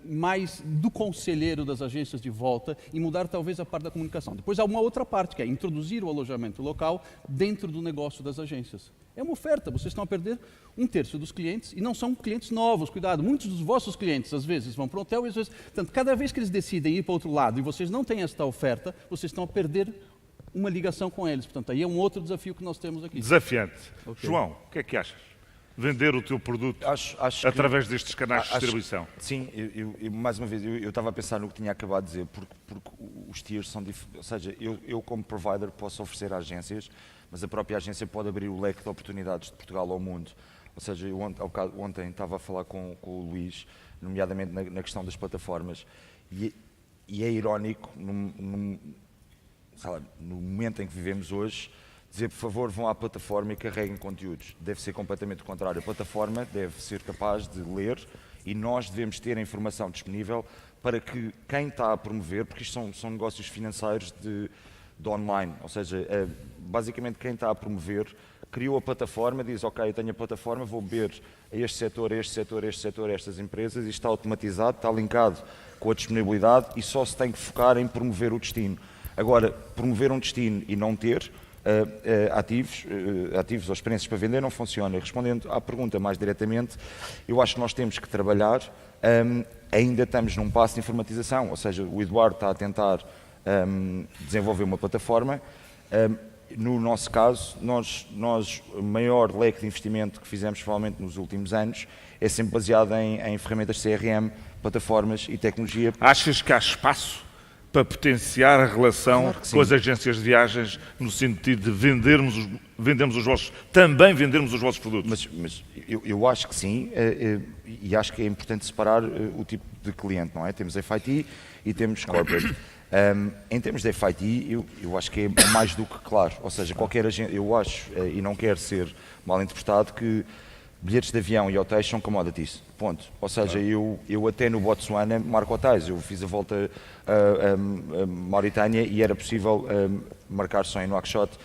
mais do conselheiro das agências de volta e mudar talvez a parte da comunicação. Depois há uma outra parte, que é introduzir o alojamento local dentro do negócio das agências. É uma oferta, vocês estão a perder 1/3 dos clientes, e não são clientes novos, cuidado. Muitos dos vossos clientes, às vezes, vão para o hotel e às vezes... Portanto, cada vez que eles decidem ir para o outro lado e vocês não têm esta oferta, vocês estão a perder uma ligação com eles. Portanto, aí é um outro desafio que nós temos aqui. Desafiante. Okay. João, o que é que achas? Vender o teu produto através destes canais de distribuição? Sim, mais uma vez, eu estava a pensar no que tinha acabado de dizer, porque os tiers são diferentes. Ou seja, eu como provider posso oferecer a agências, mas a própria agência pode abrir o leque de oportunidades de Portugal ao mundo. Ou seja, eu ontem estava a falar com o Luís, nomeadamente na questão das plataformas, e é irónico, no momento em que vivemos hoje, dizer, por favor, vão à plataforma e carreguem conteúdos. Deve ser completamente o contrário. A plataforma deve ser capaz de ler e nós devemos ter a informação disponível para que quem está a promover, porque isto são negócios financeiros de online, ou seja, basicamente quem está a promover criou a plataforma, diz, ok, eu tenho a plataforma, vou beber a este setor, a este setor, a este setor, a estas empresas, e está automatizado, está linkado com a disponibilidade e só se tem que focar em promover o destino. Agora, promover um destino e não ter ativos ou experiências para vender não funciona. Respondendo à pergunta mais diretamente, eu acho que nós temos que trabalhar, ainda estamos num passo de informatização, ou seja, o Eduardo está a tentar desenvolver uma plataforma. No nosso caso, o maior leque de investimento que fizemos provavelmente nos últimos anos é sempre baseado em ferramentas CRM, plataformas e tecnologia. Achas que há espaço para potenciar a relação com as agências de viagens no sentido de vendermos os vossos produtos? Mas eu acho que sim, e acho que é importante separar o tipo de cliente, não é? Temos FIT e temos corporate. Em termos de FIT, eu acho que é mais do que claro, ou seja, qualquer agente, eu acho, e não quero ser mal interpretado, que bilhetes de avião e hotéis são commodities, ponto. Ou seja, eu até no Botsuana marco hotéis, eu fiz a volta a Mauritânia e era possível marcar só em Nouakchott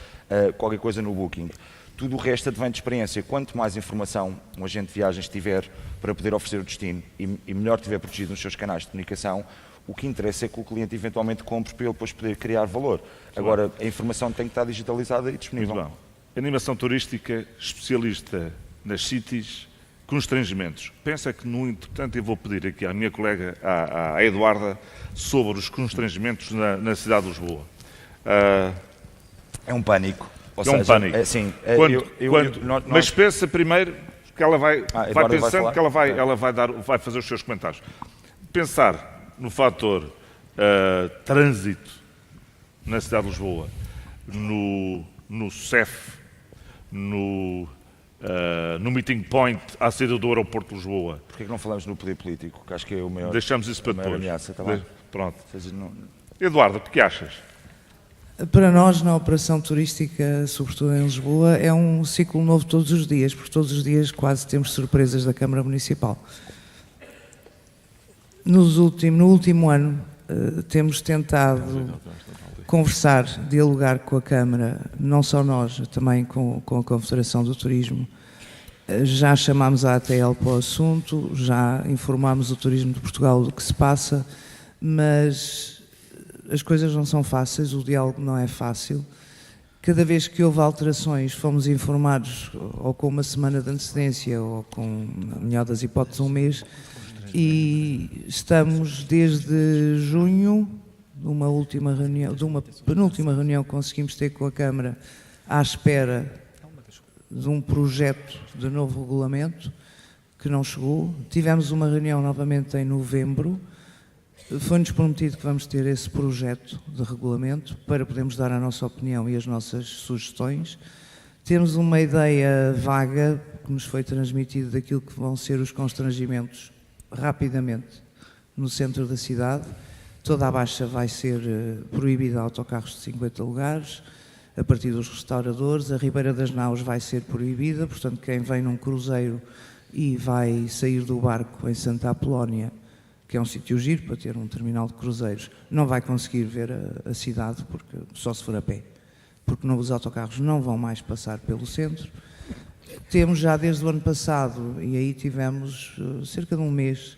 qualquer coisa no Booking. Tudo o resto advém de experiência. Quanto mais informação um agente de viagens tiver para poder oferecer o destino e melhor tiver protegido nos seus canais de comunicação, o que interessa é que o cliente eventualmente compre para ele depois poder criar valor. Agora, a informação tem que estar digitalizada e disponível. Muito bem. Animação turística, especialista nas cities, constrangimentos. Pensa que, no entretanto, eu vou pedir aqui à minha colega, à Eduarda, sobre os constrangimentos na cidade de Lisboa. É um pânico. Um pânico. Mas pensa primeiro que ela vai pensando que ela vai fazer os seus comentários. Pensar no fator trânsito na cidade de Lisboa, no CEF, no meeting point à saída do aeroporto de Lisboa. Porquê que não falamos no poder político, que acho que é o maior. Deixamos isso para depois. Ameaça, tá bem? Pronto. Eduardo, o que achas? Para nós, na operação turística, sobretudo em Lisboa, é um ciclo novo todos os dias, porque todos os dias quase temos surpresas da Câmara Municipal. No último ano, temos tentado conversar, dialogar com a Câmara, não só nós, também com a Confederação do Turismo. Já chamámos a ATL para o assunto, já informámos o Turismo de Portugal do que se passa, mas as coisas não são fáceis, o diálogo não é fácil. Cada vez que houve alterações, fomos informados ou com uma semana de antecedência ou com, na melhor das hipóteses, um mês, e estamos desde junho, de uma penúltima reunião que conseguimos ter com a Câmara, à espera de um projeto de novo regulamento, que não chegou. Tivemos uma reunião novamente em novembro. Foi-nos prometido que vamos ter esse projeto de regulamento para podermos dar a nossa opinião e as nossas sugestões. Temos uma ideia vaga que nos foi transmitida daquilo que vão ser os constrangimentos rapidamente no centro da cidade. Toda a Baixa vai ser proibida a autocarros de 50 lugares, a partir dos restauradores. A Ribeira das Naus vai ser proibida, portanto, quem vem num cruzeiro e vai sair do barco em Santa Apolónia, que é um sítio giro para ter um terminal de cruzeiros, não vai conseguir ver a cidade, porque só se for a pé, porque os autocarros não vão mais passar pelo centro. Temos já desde o ano passado, e aí tivemos cerca de um mês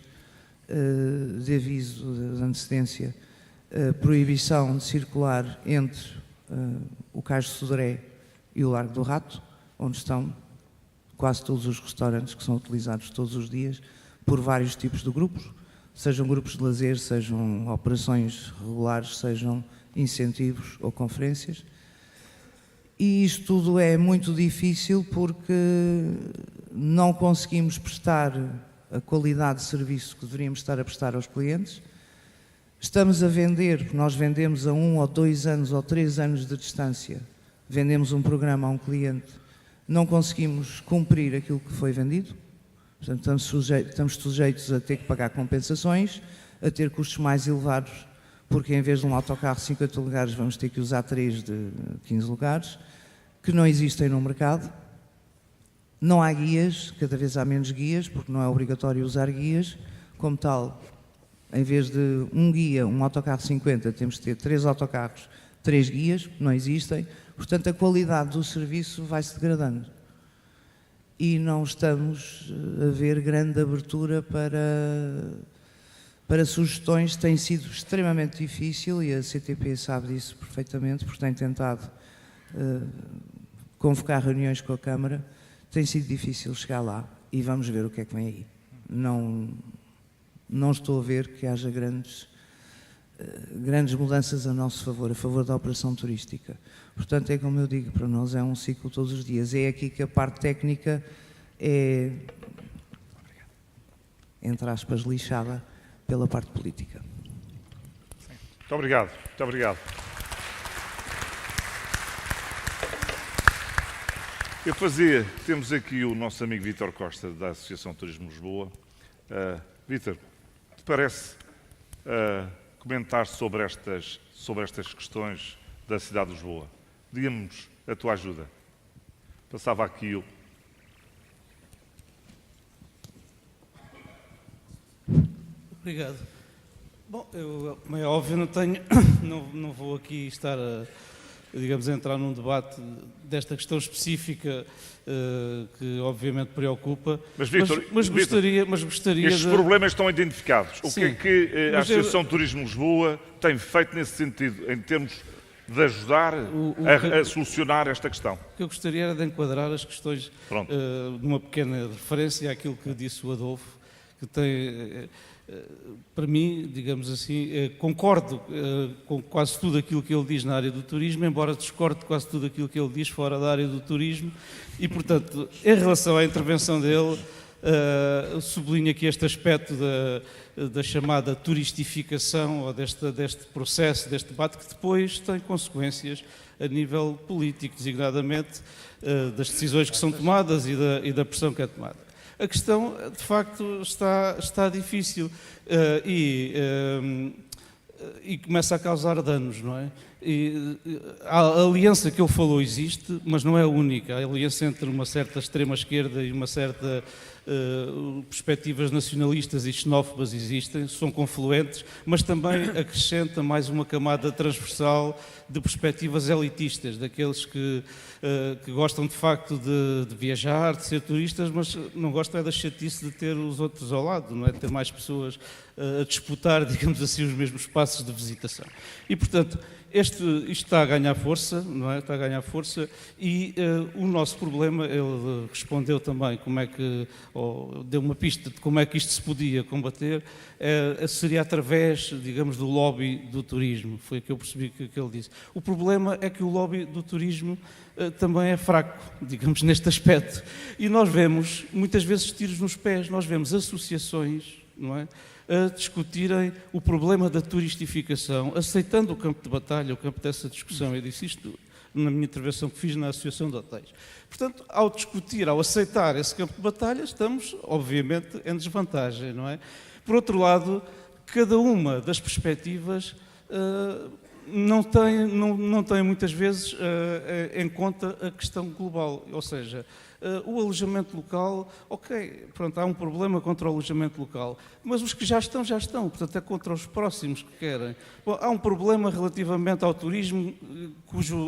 de aviso, de antecedência, proibição de circular entre o Cais de Sodré e o Largo do Rato, onde estão quase todos os restaurantes que são utilizados todos os dias por vários tipos de grupos, sejam grupos de lazer, sejam operações regulares, sejam incentivos ou conferências. E isto tudo é muito difícil porque não conseguimos prestar a qualidade de serviço que deveríamos estar a prestar aos clientes. Estamos a vender, porque nós vendemos a 1 ou 2 anos ou 3 anos de distância, vendemos um programa a um cliente, não conseguimos cumprir aquilo que foi vendido. Portanto, estamos sujeitos a ter que pagar compensações, a ter custos mais elevados, porque em vez de um autocarro de 50 lugares vamos ter que usar 3 de 15 lugares, que não existem no mercado. Não há guias, cada vez há menos guias, porque não é obrigatório usar guias. Como tal, em vez de um guia, um autocarro de 50, temos de ter 3 autocarros, 3 guias, não existem. Portanto, a qualidade do serviço vai-se degradando. E não estamos a ver grande abertura para sugestões. Tem sido extremamente difícil e a CTP sabe disso perfeitamente, porque tem tentado convocar reuniões com a Câmara. Tem sido difícil chegar lá e vamos ver o que é que vem aí. Não estou a ver que haja grandes mudanças a nosso favor, a favor da operação turística. Portanto, é como eu digo, para nós é um ciclo todos os dias. É aqui que a parte técnica é, entre aspas, lixada pela parte política. Muito obrigado, muito obrigado. Temos aqui o nosso amigo Vítor Costa, da Associação Turismo Lisboa. Vítor, te parece comentar sobre estas questões da cidade de Lisboa? Diga-nos a tua ajuda. Passava aqui o... Obrigado. Bom, eu, como é óbvio, não vou aqui estar a entrar num debate desta questão específica que obviamente preocupa. Mas, Vítor, gostaria estes problemas estão identificados. O que é que a Associação Turismo Lisboa tem feito nesse sentido, em termos de ajudar a solucionar esta questão? O que eu gostaria era de enquadrar as questões numa pequena referência àquilo que disse o Adolfo, que tem... Para mim, digamos assim, concordo com quase tudo aquilo que ele diz na área do turismo, embora discorde de quase tudo aquilo que ele diz fora da área do turismo e, portanto, em relação à intervenção dele, sublinho aqui este aspecto da chamada turistificação ou deste processo, deste debate, que depois tem consequências a nível político, designadamente das decisões que são tomadas e da pressão que é tomada. A questão, de facto, está difícil e começa a causar danos, não é? A aliança que ele falou existe, mas não é a única. A aliança entre uma certa extrema-esquerda e uma certa perspectivas nacionalistas e xenófobas existem, são confluentes, mas também acrescenta mais uma camada transversal de perspectivas elitistas, daqueles que gostam de facto de viajar, de ser turistas, mas não gostam é da chatice de ter os outros ao lado, não é? Ter mais pessoas a disputar, digamos assim, os mesmos espaços de visitação. E, portanto, isto está a ganhar força, não é? Está a ganhar força e o nosso problema, ele respondeu também ou deu uma pista de como é que isto se podia combater, seria através, digamos, do lobby do turismo, foi o que eu percebi que ele disse. O problema é que o lobby do turismo também é fraco, digamos, neste aspecto. E nós vemos, muitas vezes, tiros nos pés, nós vemos associações, não é, a discutirem o problema da turistificação, aceitando o campo de batalha, o campo dessa discussão. Eu disse isto na minha intervenção que fiz na Associação de Hotéis. Portanto, ao discutir, ao aceitar esse campo de batalha, estamos, obviamente, em desvantagem, não é? Por outro lado, cada uma das perspectivas não tem muitas vezes em conta a questão global, ou seja, o alojamento local, ok, pronto, há um problema contra o alojamento local, mas os que já estão, portanto é contra os próximos que querem. Bom, há um problema relativamente ao turismo,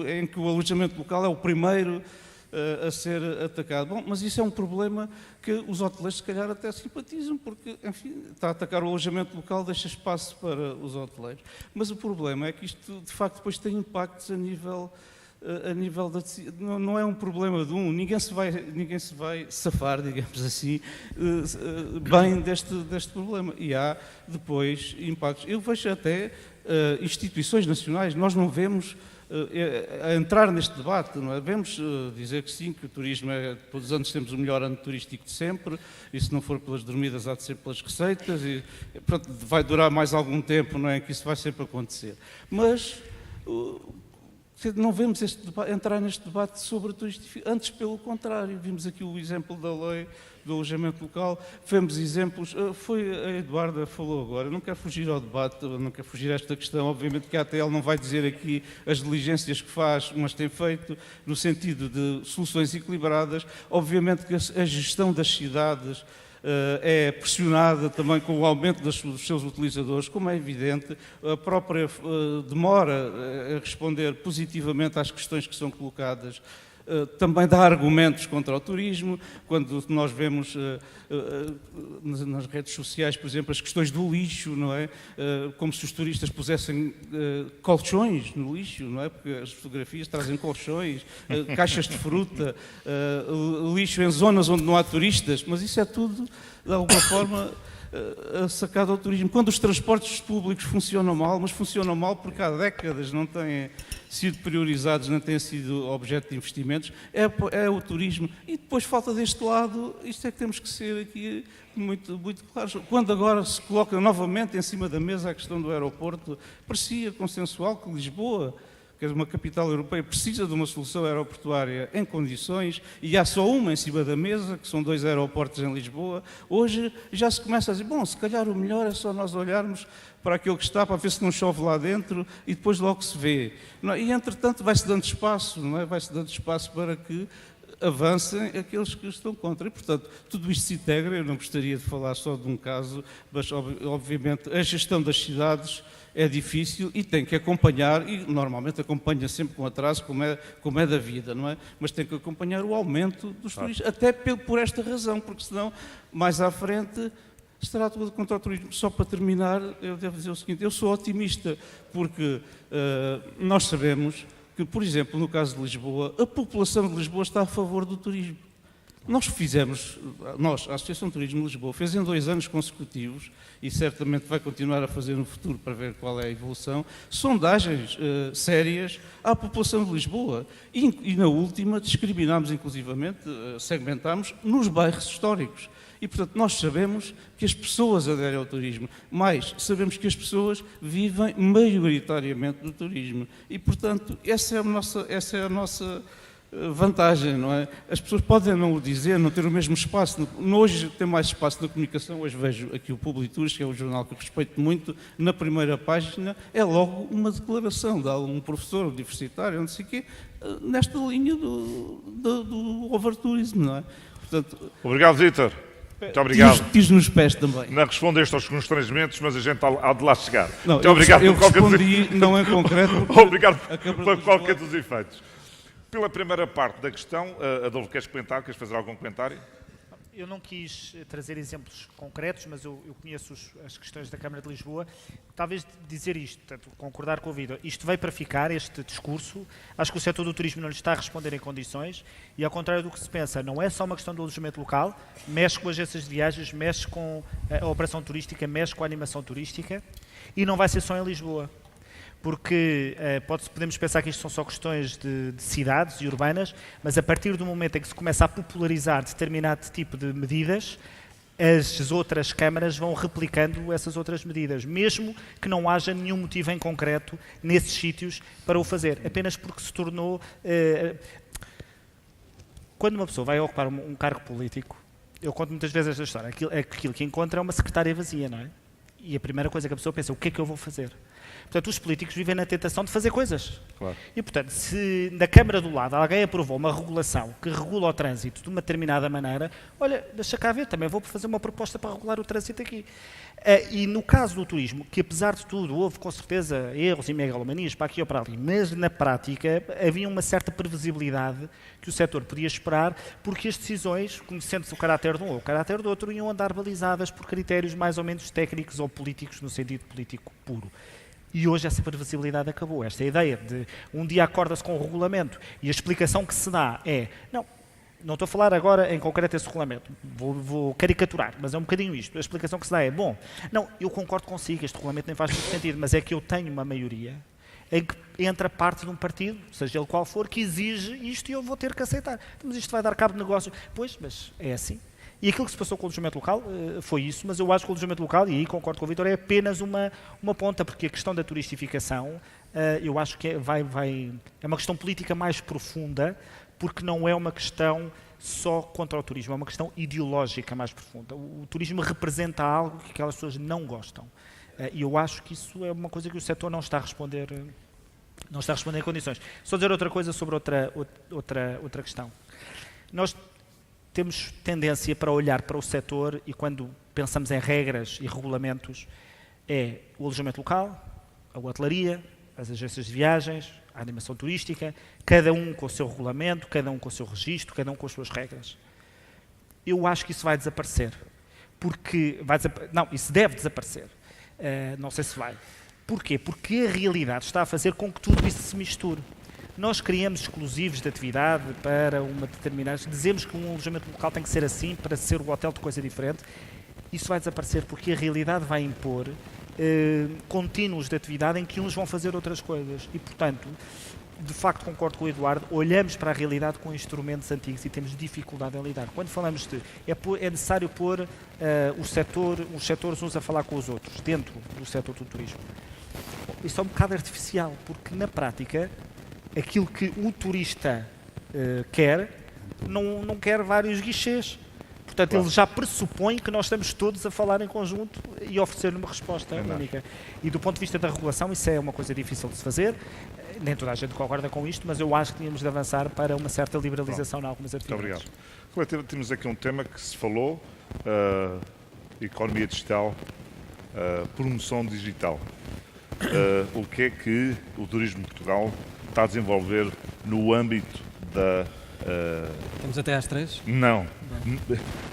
em que o alojamento local é o primeiro a ser atacado. Bom, mas isso é um problema que os hoteleiros se calhar até simpatizam, porque, enfim, está a atacar o alojamento local, deixa espaço para os hoteleiros. Mas o problema é que isto, de facto, depois tem impactos a nível da... Não é um problema de ninguém se vai safar, digamos assim, bem deste problema. E há, depois, impactos. Eu vejo até instituições nacionais, nós não vemos a entrar neste debate, não é? Devemos dizer que sim, que o turismo todos os anos temos o melhor ano turístico de sempre, e se não for pelas dormidas há de ser pelas receitas, e pronto, vai durar mais algum tempo, não é? Que isso vai sempre acontecer. Mas não vemos entrar neste debate sobre a turistificação, antes pelo contrário, vimos aqui o exemplo da lei do alojamento local, vemos exemplos, foi a Eduarda falou agora, não quero fugir ao debate, não quero fugir a esta questão, obviamente que a ATL não vai dizer aqui as diligências que faz, mas tem feito no sentido de soluções equilibradas, obviamente que a gestão das cidades é pressionada também com o aumento dos seus utilizadores, como é evidente, a própria demora a responder positivamente às questões que são colocadas, também dá argumentos contra o turismo, quando nós vemos nas redes sociais, por exemplo, as questões do lixo, não é? Como se os turistas pusessem colchões no lixo, não é? Porque as fotografias trazem colchões, caixas de fruta, lixo em zonas onde não há turistas, mas isso é tudo, de alguma forma, sacado ao turismo. Quando os transportes públicos funcionam mal, mas funcionam mal porque há décadas não têm sido priorizados, não têm sido objeto de investimentos, é o turismo. E depois falta deste lado, isto é que temos que ser aqui muito, muito claros. Quando agora se coloca novamente em cima da mesa a questão do aeroporto, parecia consensual que Lisboa, que é uma capital europeia, precisa de uma solução aeroportuária em condições, e há só uma em cima da mesa, que são 2 aeroportos em Lisboa. Hoje já se começa a dizer, bom, se calhar o melhor é só nós olharmos para aquilo que está, para ver se não chove lá dentro, e depois logo se vê. E, entretanto, vai-se dando espaço, não é? Vai-se dando espaço para que avancem aqueles que estão contra. E, portanto, tudo isto se integra. Eu não gostaria de falar só de um caso, mas, obviamente, a gestão das cidades é difícil e tem que acompanhar, e normalmente acompanha sempre com atraso, como é da vida, não é? Mas tem que acompanhar o aumento dos turistas, até por esta razão, porque senão, mais à frente, estará tudo contra o turismo. Só para terminar, eu devo dizer o seguinte, eu sou otimista, porque nós sabemos que, por exemplo, no caso de Lisboa, a população de Lisboa está a favor do turismo. A Associação de Turismo de Lisboa, fez em 2 anos consecutivos, e certamente vai continuar a fazer no futuro para ver qual é a evolução, sondagens sérias à população de Lisboa. E na última discriminámos inclusivamente, segmentámos nos bairros históricos. E, portanto, nós sabemos que as pessoas aderem ao turismo, mas sabemos que as pessoas vivem maioritariamente do turismo. E, portanto, essa é a nossa vantagem, não é? As pessoas podem não o dizer, não ter o mesmo espaço. Hoje tem mais espaço na comunicação. Hoje vejo aqui o Publitours, que é um jornal que eu respeito muito, na primeira página é logo uma declaração de um professor universitário, não sei o quê, nesta linha do overtourism, não é? Portanto, obrigado, Vítor. Muito obrigado. Tiros nos pés também. Não respondeste aos constrangimentos, mas a gente há de lá chegar. Não, muito obrigado por qualquer respondi, não é concreto. Obrigado por qualquer dos efeitos. Pela primeira parte da questão, Adolfo, queres fazer algum comentário? Eu não quis trazer exemplos concretos, mas eu conheço as questões da Câmara de Lisboa. Talvez dizer isto, portanto, concordar com o Vitor. Isto veio para ficar, este discurso. Acho que o setor do turismo não lhe está a responder em condições e, ao contrário do que se pensa, não é só uma questão do alojamento local, mexe com agências de viagens, mexe com a operação turística, mexe com a animação turística e não vai ser só em Lisboa. Porque podemos pensar que isto são só questões de cidades e urbanas, mas a partir do momento em que se começa a popularizar determinado tipo de medidas, as outras câmaras vão replicando essas outras medidas, mesmo que não haja nenhum motivo em concreto nesses sítios para o fazer, apenas porque se tornou... Quando uma pessoa vai ocupar um cargo político, eu conto muitas vezes esta história, aquilo que encontra é uma secretária vazia, não é? E a primeira coisa que a pessoa pensa, o que é que eu vou fazer? Portanto, os políticos vivem na tentação de fazer coisas. Claro. E, portanto, se na Câmara do lado alguém aprovou uma regulação que regula o trânsito de uma determinada maneira, olha, deixa cá ver, também vou fazer uma proposta para regular o trânsito aqui. E no caso do turismo, que apesar de tudo houve com certeza erros e megalomanias para aqui ou para ali, mas na prática havia uma certa previsibilidade que o setor podia esperar, porque as decisões, conhecendo-se o caráter de um ou o caráter do outro, iam andar balizadas por critérios mais ou menos técnicos ou políticos, no sentido político puro. E hoje essa previsibilidade acabou. Esta ideia de um dia acorda-se com o regulamento e a explicação que se dá é, não estou a falar agora em concreto esse regulamento, vou caricaturar, mas é um bocadinho isto. A explicação que se dá é, eu concordo consigo, este regulamento nem faz muito sentido, mas é que eu tenho uma maioria em que entra parte de um partido, seja ele qual for, que exige isto e eu vou ter que aceitar. Mas isto vai dar cabo de negócio. Pois, mas é assim. E aquilo que se passou com o alojamento local foi isso, mas eu acho que o alojamento local, e aí concordo com o Vítor, é apenas uma ponta, porque a questão da turistificação, eu acho que é uma questão política mais profunda, porque não é uma questão só contra o turismo, é uma questão ideológica mais profunda. O turismo representa algo que aquelas pessoas não gostam. E eu acho que isso é uma coisa que o setor não está a responder em condições. Só dizer outra coisa sobre outra questão. Nós temos tendência para olhar para o setor e quando pensamos em regras e regulamentos é o alojamento local, a hotelaria, as agências de viagens, a animação turística, cada um com o seu regulamento, cada um com o seu registro, cada um com as suas regras. Eu acho que isso vai desaparecer. Isso deve desaparecer. Não sei se vai. Porquê? Porque a realidade está a fazer com que tudo isso se misture. Nós criamos exclusivos de atividade para uma determinada... Dizemos que um alojamento local tem que ser assim para ser o hotel de coisa diferente. Isso vai desaparecer porque a realidade vai impor contínuos de atividade em que uns vão fazer outras coisas. E, portanto, de facto, concordo com o Eduardo, olhamos para a realidade com instrumentos antigos e temos dificuldade em lidar. Quando falamos de... É necessário pôr os setores uns a falar com os outros, dentro do setor do turismo. Isso é um bocado artificial, porque, na prática... Aquilo que o turista quer, não quer vários guichês. Portanto, claro. Ele já pressupõe que nós estamos todos a falar em conjunto e oferecer uma resposta única. E do ponto de vista da regulação, isso é uma coisa difícil de se fazer. Nem toda a gente concorda com isto, mas eu acho que tínhamos de avançar para uma certa liberalização em algumas atividades. Muito obrigado. Temos aqui um tema que se falou, economia digital, promoção digital. O que é que o Turismo de Portugal está a desenvolver no âmbito da... Estamos até às 3? Não.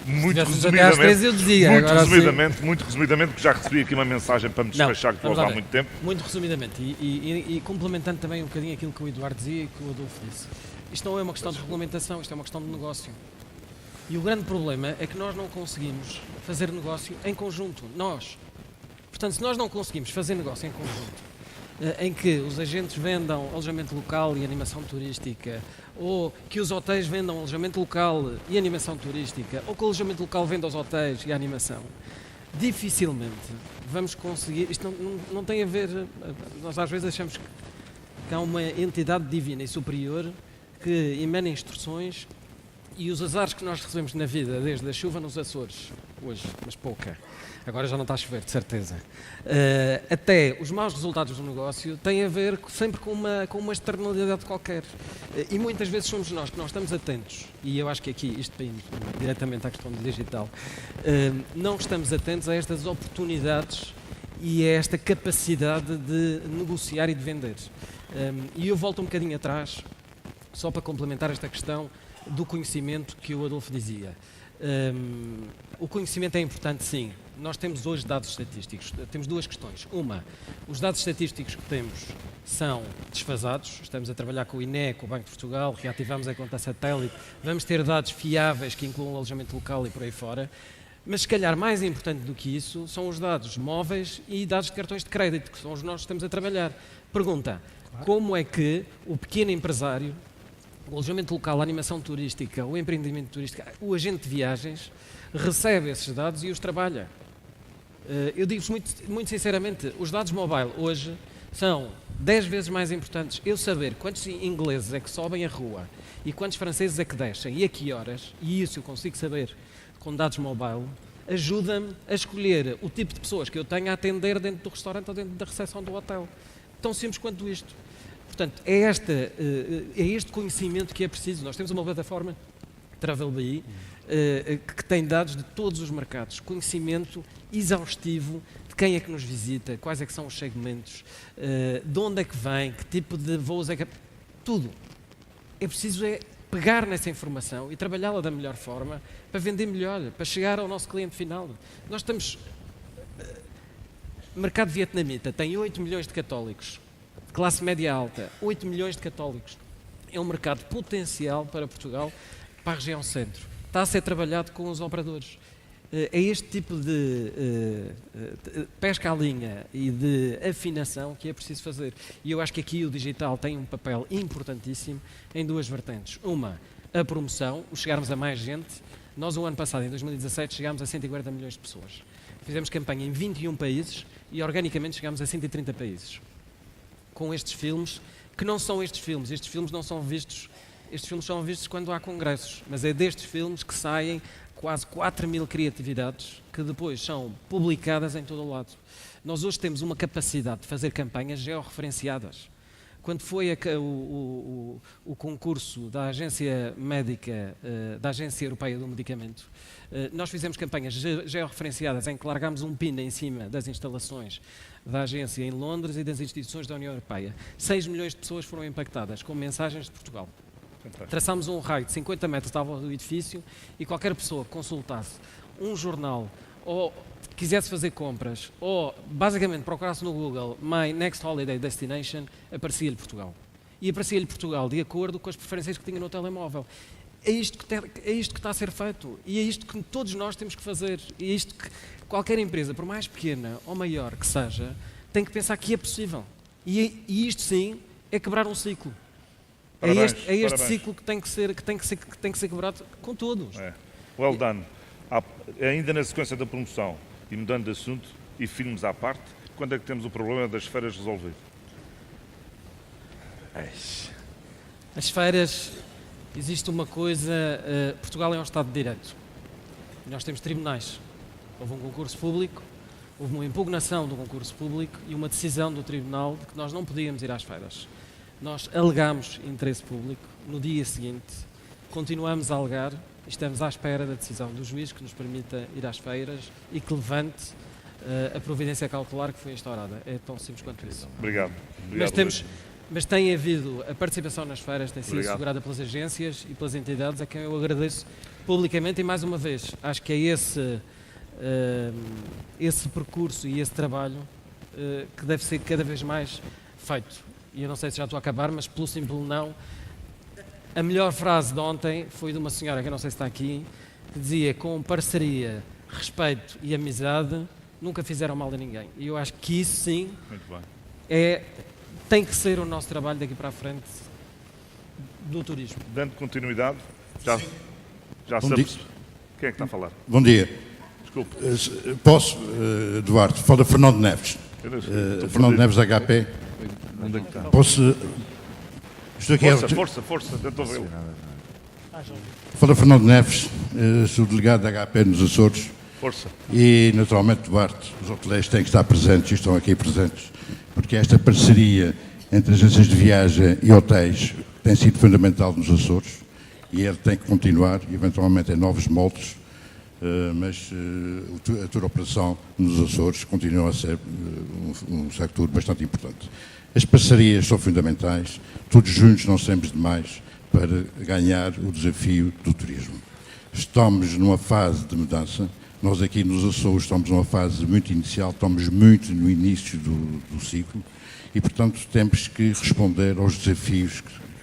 Muito resumidamente, até às 3 eu dizia. Muito resumidamente, porque já recebi aqui uma mensagem para me despachar que vou há muito tempo. Muito resumidamente, e complementando também um bocadinho aquilo que o Eduardo dizia e que o Adolfo disse. Isto não é uma questão de regulamentação, isto é uma questão de negócio. E o grande problema é que nós não conseguimos fazer negócio em conjunto. Portanto, se nós não conseguimos fazer negócio em conjunto, em que os agentes vendam alojamento local e animação turística, ou que os hotéis vendam alojamento local e animação turística, ou que o alojamento local venda aos hotéis e a animação, dificilmente vamos conseguir... Isto não tem a ver... Nós às vezes achamos que há uma entidade divina e superior que emana instruções e os azares que nós recebemos na vida, desde a chuva nos Açores, hoje, mas pouca, agora já não está a chover, de certeza, até os maus resultados do negócio, têm a ver sempre com uma externalidade qualquer. E muitas vezes somos nós que não estamos atentos, e eu acho que aqui, isto vem diretamente à questão do digital, não estamos atentos a estas oportunidades e a esta capacidade de negociar e de vender. E eu volto um bocadinho atrás, só para complementar esta questão do conhecimento que o Adolfo dizia. O conhecimento é importante, sim. Nós temos hoje dados estatísticos. Temos duas questões. Uma, os dados estatísticos que temos são desfasados. Estamos a trabalhar com o INE, com o Banco de Portugal, reativamos a conta satélite. Vamos ter dados fiáveis que incluam o alojamento local e por aí fora. Mas, se calhar, mais importante do que isso são os dados móveis e dados de cartões de crédito, que são os que nós estamos a trabalhar. Pergunta, como é que o pequeno empresário, o alojamento local, a animação turística, o empreendimento turístico, o agente de viagens, recebe esses dados e os trabalha? Eu digo-vos muito sinceramente, os dados mobile hoje são 10 vezes mais importantes. Eu saber quantos ingleses é que sobem a rua e quantos franceses é que descem e a que horas, e isso eu consigo saber com dados mobile, ajuda-me a escolher o tipo de pessoas que eu tenho a atender dentro do restaurante ou dentro da recepção do hotel. Tão simples quanto isto. Portanto, é este conhecimento que é preciso. Nós temos uma plataforma, TravelBI, que tem dados de todos os mercados, conhecimento exaustivo de quem é que nos visita, quais é que são os segmentos, de onde é que vem, que tipo de voos é que... Tudo. É preciso pegar nessa informação e trabalhá-la da melhor forma para vender melhor, para chegar ao nosso cliente final. Nós estamos... mercado vietnamita tem 8 milhões de católicos, classe média alta, 8 milhões de católicos. É um mercado potencial para Portugal, para a região centro. Está a ser trabalhado com os operadores. É este tipo de pesca à linha e de afinação que é preciso fazer. E eu acho que aqui o digital tem um papel importantíssimo em duas vertentes. Uma, a promoção, o chegarmos a mais gente. Nós, o ano passado, em 2017, chegámos a 140 milhões de pessoas. Fizemos campanha em 21 países e, organicamente, chegámos a 130 países. Com estes filmes, que não são estes filmes não são vistos... Estes filmes são vistos quando há congressos, mas é destes filmes que saem quase 4.000 criatividades que depois são publicadas em todo o lado. Nós hoje temos uma capacidade de fazer campanhas georreferenciadas. Quando foi o concurso da Agência Médica, da Agência Europeia do Medicamento, nós fizemos campanhas georreferenciadas em que largámos um pin em cima das instalações da agência em Londres e das instituições da União Europeia. 6 milhões de pessoas foram impactadas com mensagens de Portugal. Traçámos um raio de 50 metros à volta do edifício e qualquer pessoa que consultasse um jornal ou quisesse fazer compras ou basicamente procurasse no Google My Next Holiday Destination, aparecia-lhe Portugal. E aparecia-lhe Portugal de acordo com as preferências que tinha no telemóvel. É isto que está a ser feito e é isto que todos nós temos que fazer. E é isto que qualquer empresa, por mais pequena ou maior que seja, tem que pensar que é possível. E isto sim é quebrar um ciclo. Parabéns, é este ciclo que tem que ser quebrado com todos. Well done. Ainda na sequência da promoção, e mudando de assunto, e filmes à parte, quando é que temos o problema das feiras resolvido? As feiras, existe uma coisa, Portugal é um Estado de Direito. Nós temos tribunais. Houve um concurso público, houve uma impugnação do concurso público e uma decisão do tribunal de que nós não podíamos ir às feiras. Nós alegámos interesse público, no dia seguinte continuamos a alegar e estamos à espera da decisão do juiz que nos permita ir às feiras e que levante a providência cautelar que foi instaurada. É tão simples quanto isso. Obrigado. Mas tem havido, a participação nas feiras tem sido assegurada pelas agências e pelas entidades a quem eu agradeço publicamente e mais uma vez, acho que é esse percurso e esse trabalho que deve ser cada vez mais feito. E eu não sei se já estou a acabar, mas pelo simples não, a melhor frase de ontem foi de uma senhora, que eu não sei se está aqui, que dizia, com parceria, respeito e amizade, nunca fizeram mal a ninguém. E eu acho que isso sim tem que ser o nosso trabalho daqui para a frente do turismo. Dando continuidade, já sabes quem é que está a falar. Bom dia. Desculpe. Posso, Eduardo? Fala Fernando Neves. Fernando Neves, HP. Onde é que está? Posso... Estou aqui Força, tento ouvi-lo. Fala Fernando Neves, sou delegado da HP nos Açores. Força. E, naturalmente, Duarte, os hoteleiros têm que estar presentes e estão aqui presentes, porque esta parceria entre agências de viagem e hotéis tem sido fundamental nos Açores e ele tem que continuar, eventualmente em novos moldes, mas a tour operação nos Açores continua a ser um sector bastante importante. As parcerias são fundamentais, todos juntos não seremos demais para ganhar o desafio do turismo. estamos numa fase de mudança. Nós aqui nos Açores estamos numa fase muito inicial, estamos muito no início do ciclo e, portanto, temos que responder aos desafios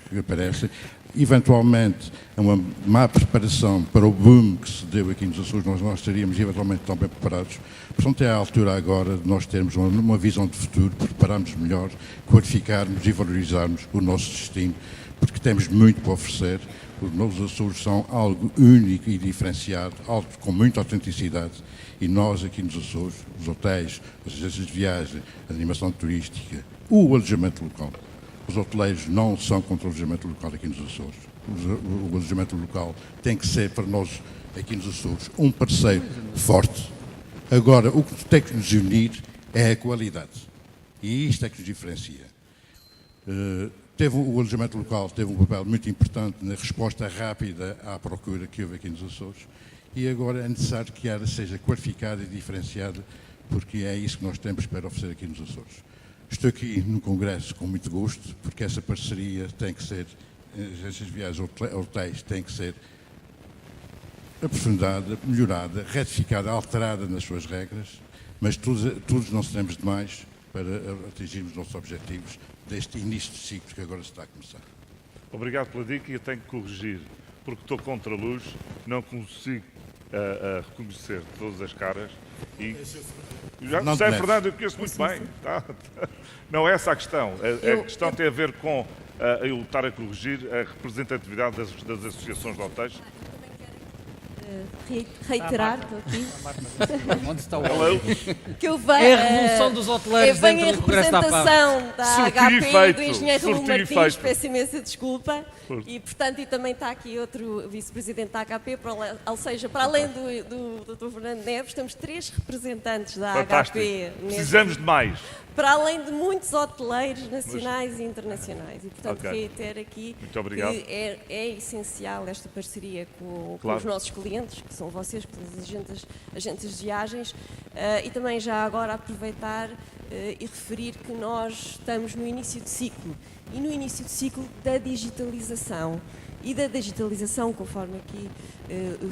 que aparecem. Eventualmente, uma má preparação para o boom que se deu aqui nos Açores, nós não estaríamos eventualmente tão bem preparados. Portanto, é a altura agora de nós termos uma visão de futuro, prepararmos melhor, qualificarmos e valorizarmos o nosso destino, porque temos muito para oferecer. Os novos Açores são algo único e diferenciado, algo com muita autenticidade, e nós aqui nos Açores, os hotéis, as agências de viagem, a animação turística, o alojamento local. Os hoteleiros não são contra o alojamento local aqui nos Açores. O alojamento local tem que ser, para nós aqui nos Açores, um parceiro forte. Agora, o que tem que nos unir é a qualidade. E isto é que nos diferencia. O alojamento local teve um papel muito importante na resposta rápida à procura que houve aqui nos Açores. E agora é necessário que a área seja qualificada e diferenciada, porque é isso que nós temos para oferecer aqui nos Açores. Estou aqui no Congresso com muito gosto, porque essa parceria tem que ser, agências de viagens, hotéis, tem que ser aprofundada, melhorada, retificada, alterada nas suas regras, mas todos não seremos demais para atingirmos os nossos objetivos deste início de ciclo que agora se está a começar. Obrigado pela dica e eu tenho que corrigir, porque estou contra a luz, não consigo reconhecer todas as caras e... Já sei, Fernando, eu conheço muito bem. Não é essa a questão. A questão tem a ver com eu estar a corrigir a representatividade das associações de hotéis. Reiterar, estou aqui. Onde está o que eu venho, é a revolução dos hoteleiros dentro do Congresso da APAF. representação da HP do engenheiro Raul Martins, feito. peço imensa desculpa. E, portanto, e também está aqui outro vice-presidente da HP, ou seja, para além do Dr. Fernando Neves, temos 3 representantes da Fantástico. HP. Precisamos de mais. Para além de muitos hoteleiros nacionais e internacionais. E, portanto, reitero aqui que é essencial esta parceria com os nossos clientes, que são vocês, as agências de viagens, e também já agora aproveitar e referir que nós estamos no início de ciclo, e no início de ciclo da digitalização. E da digitalização, conforme aqui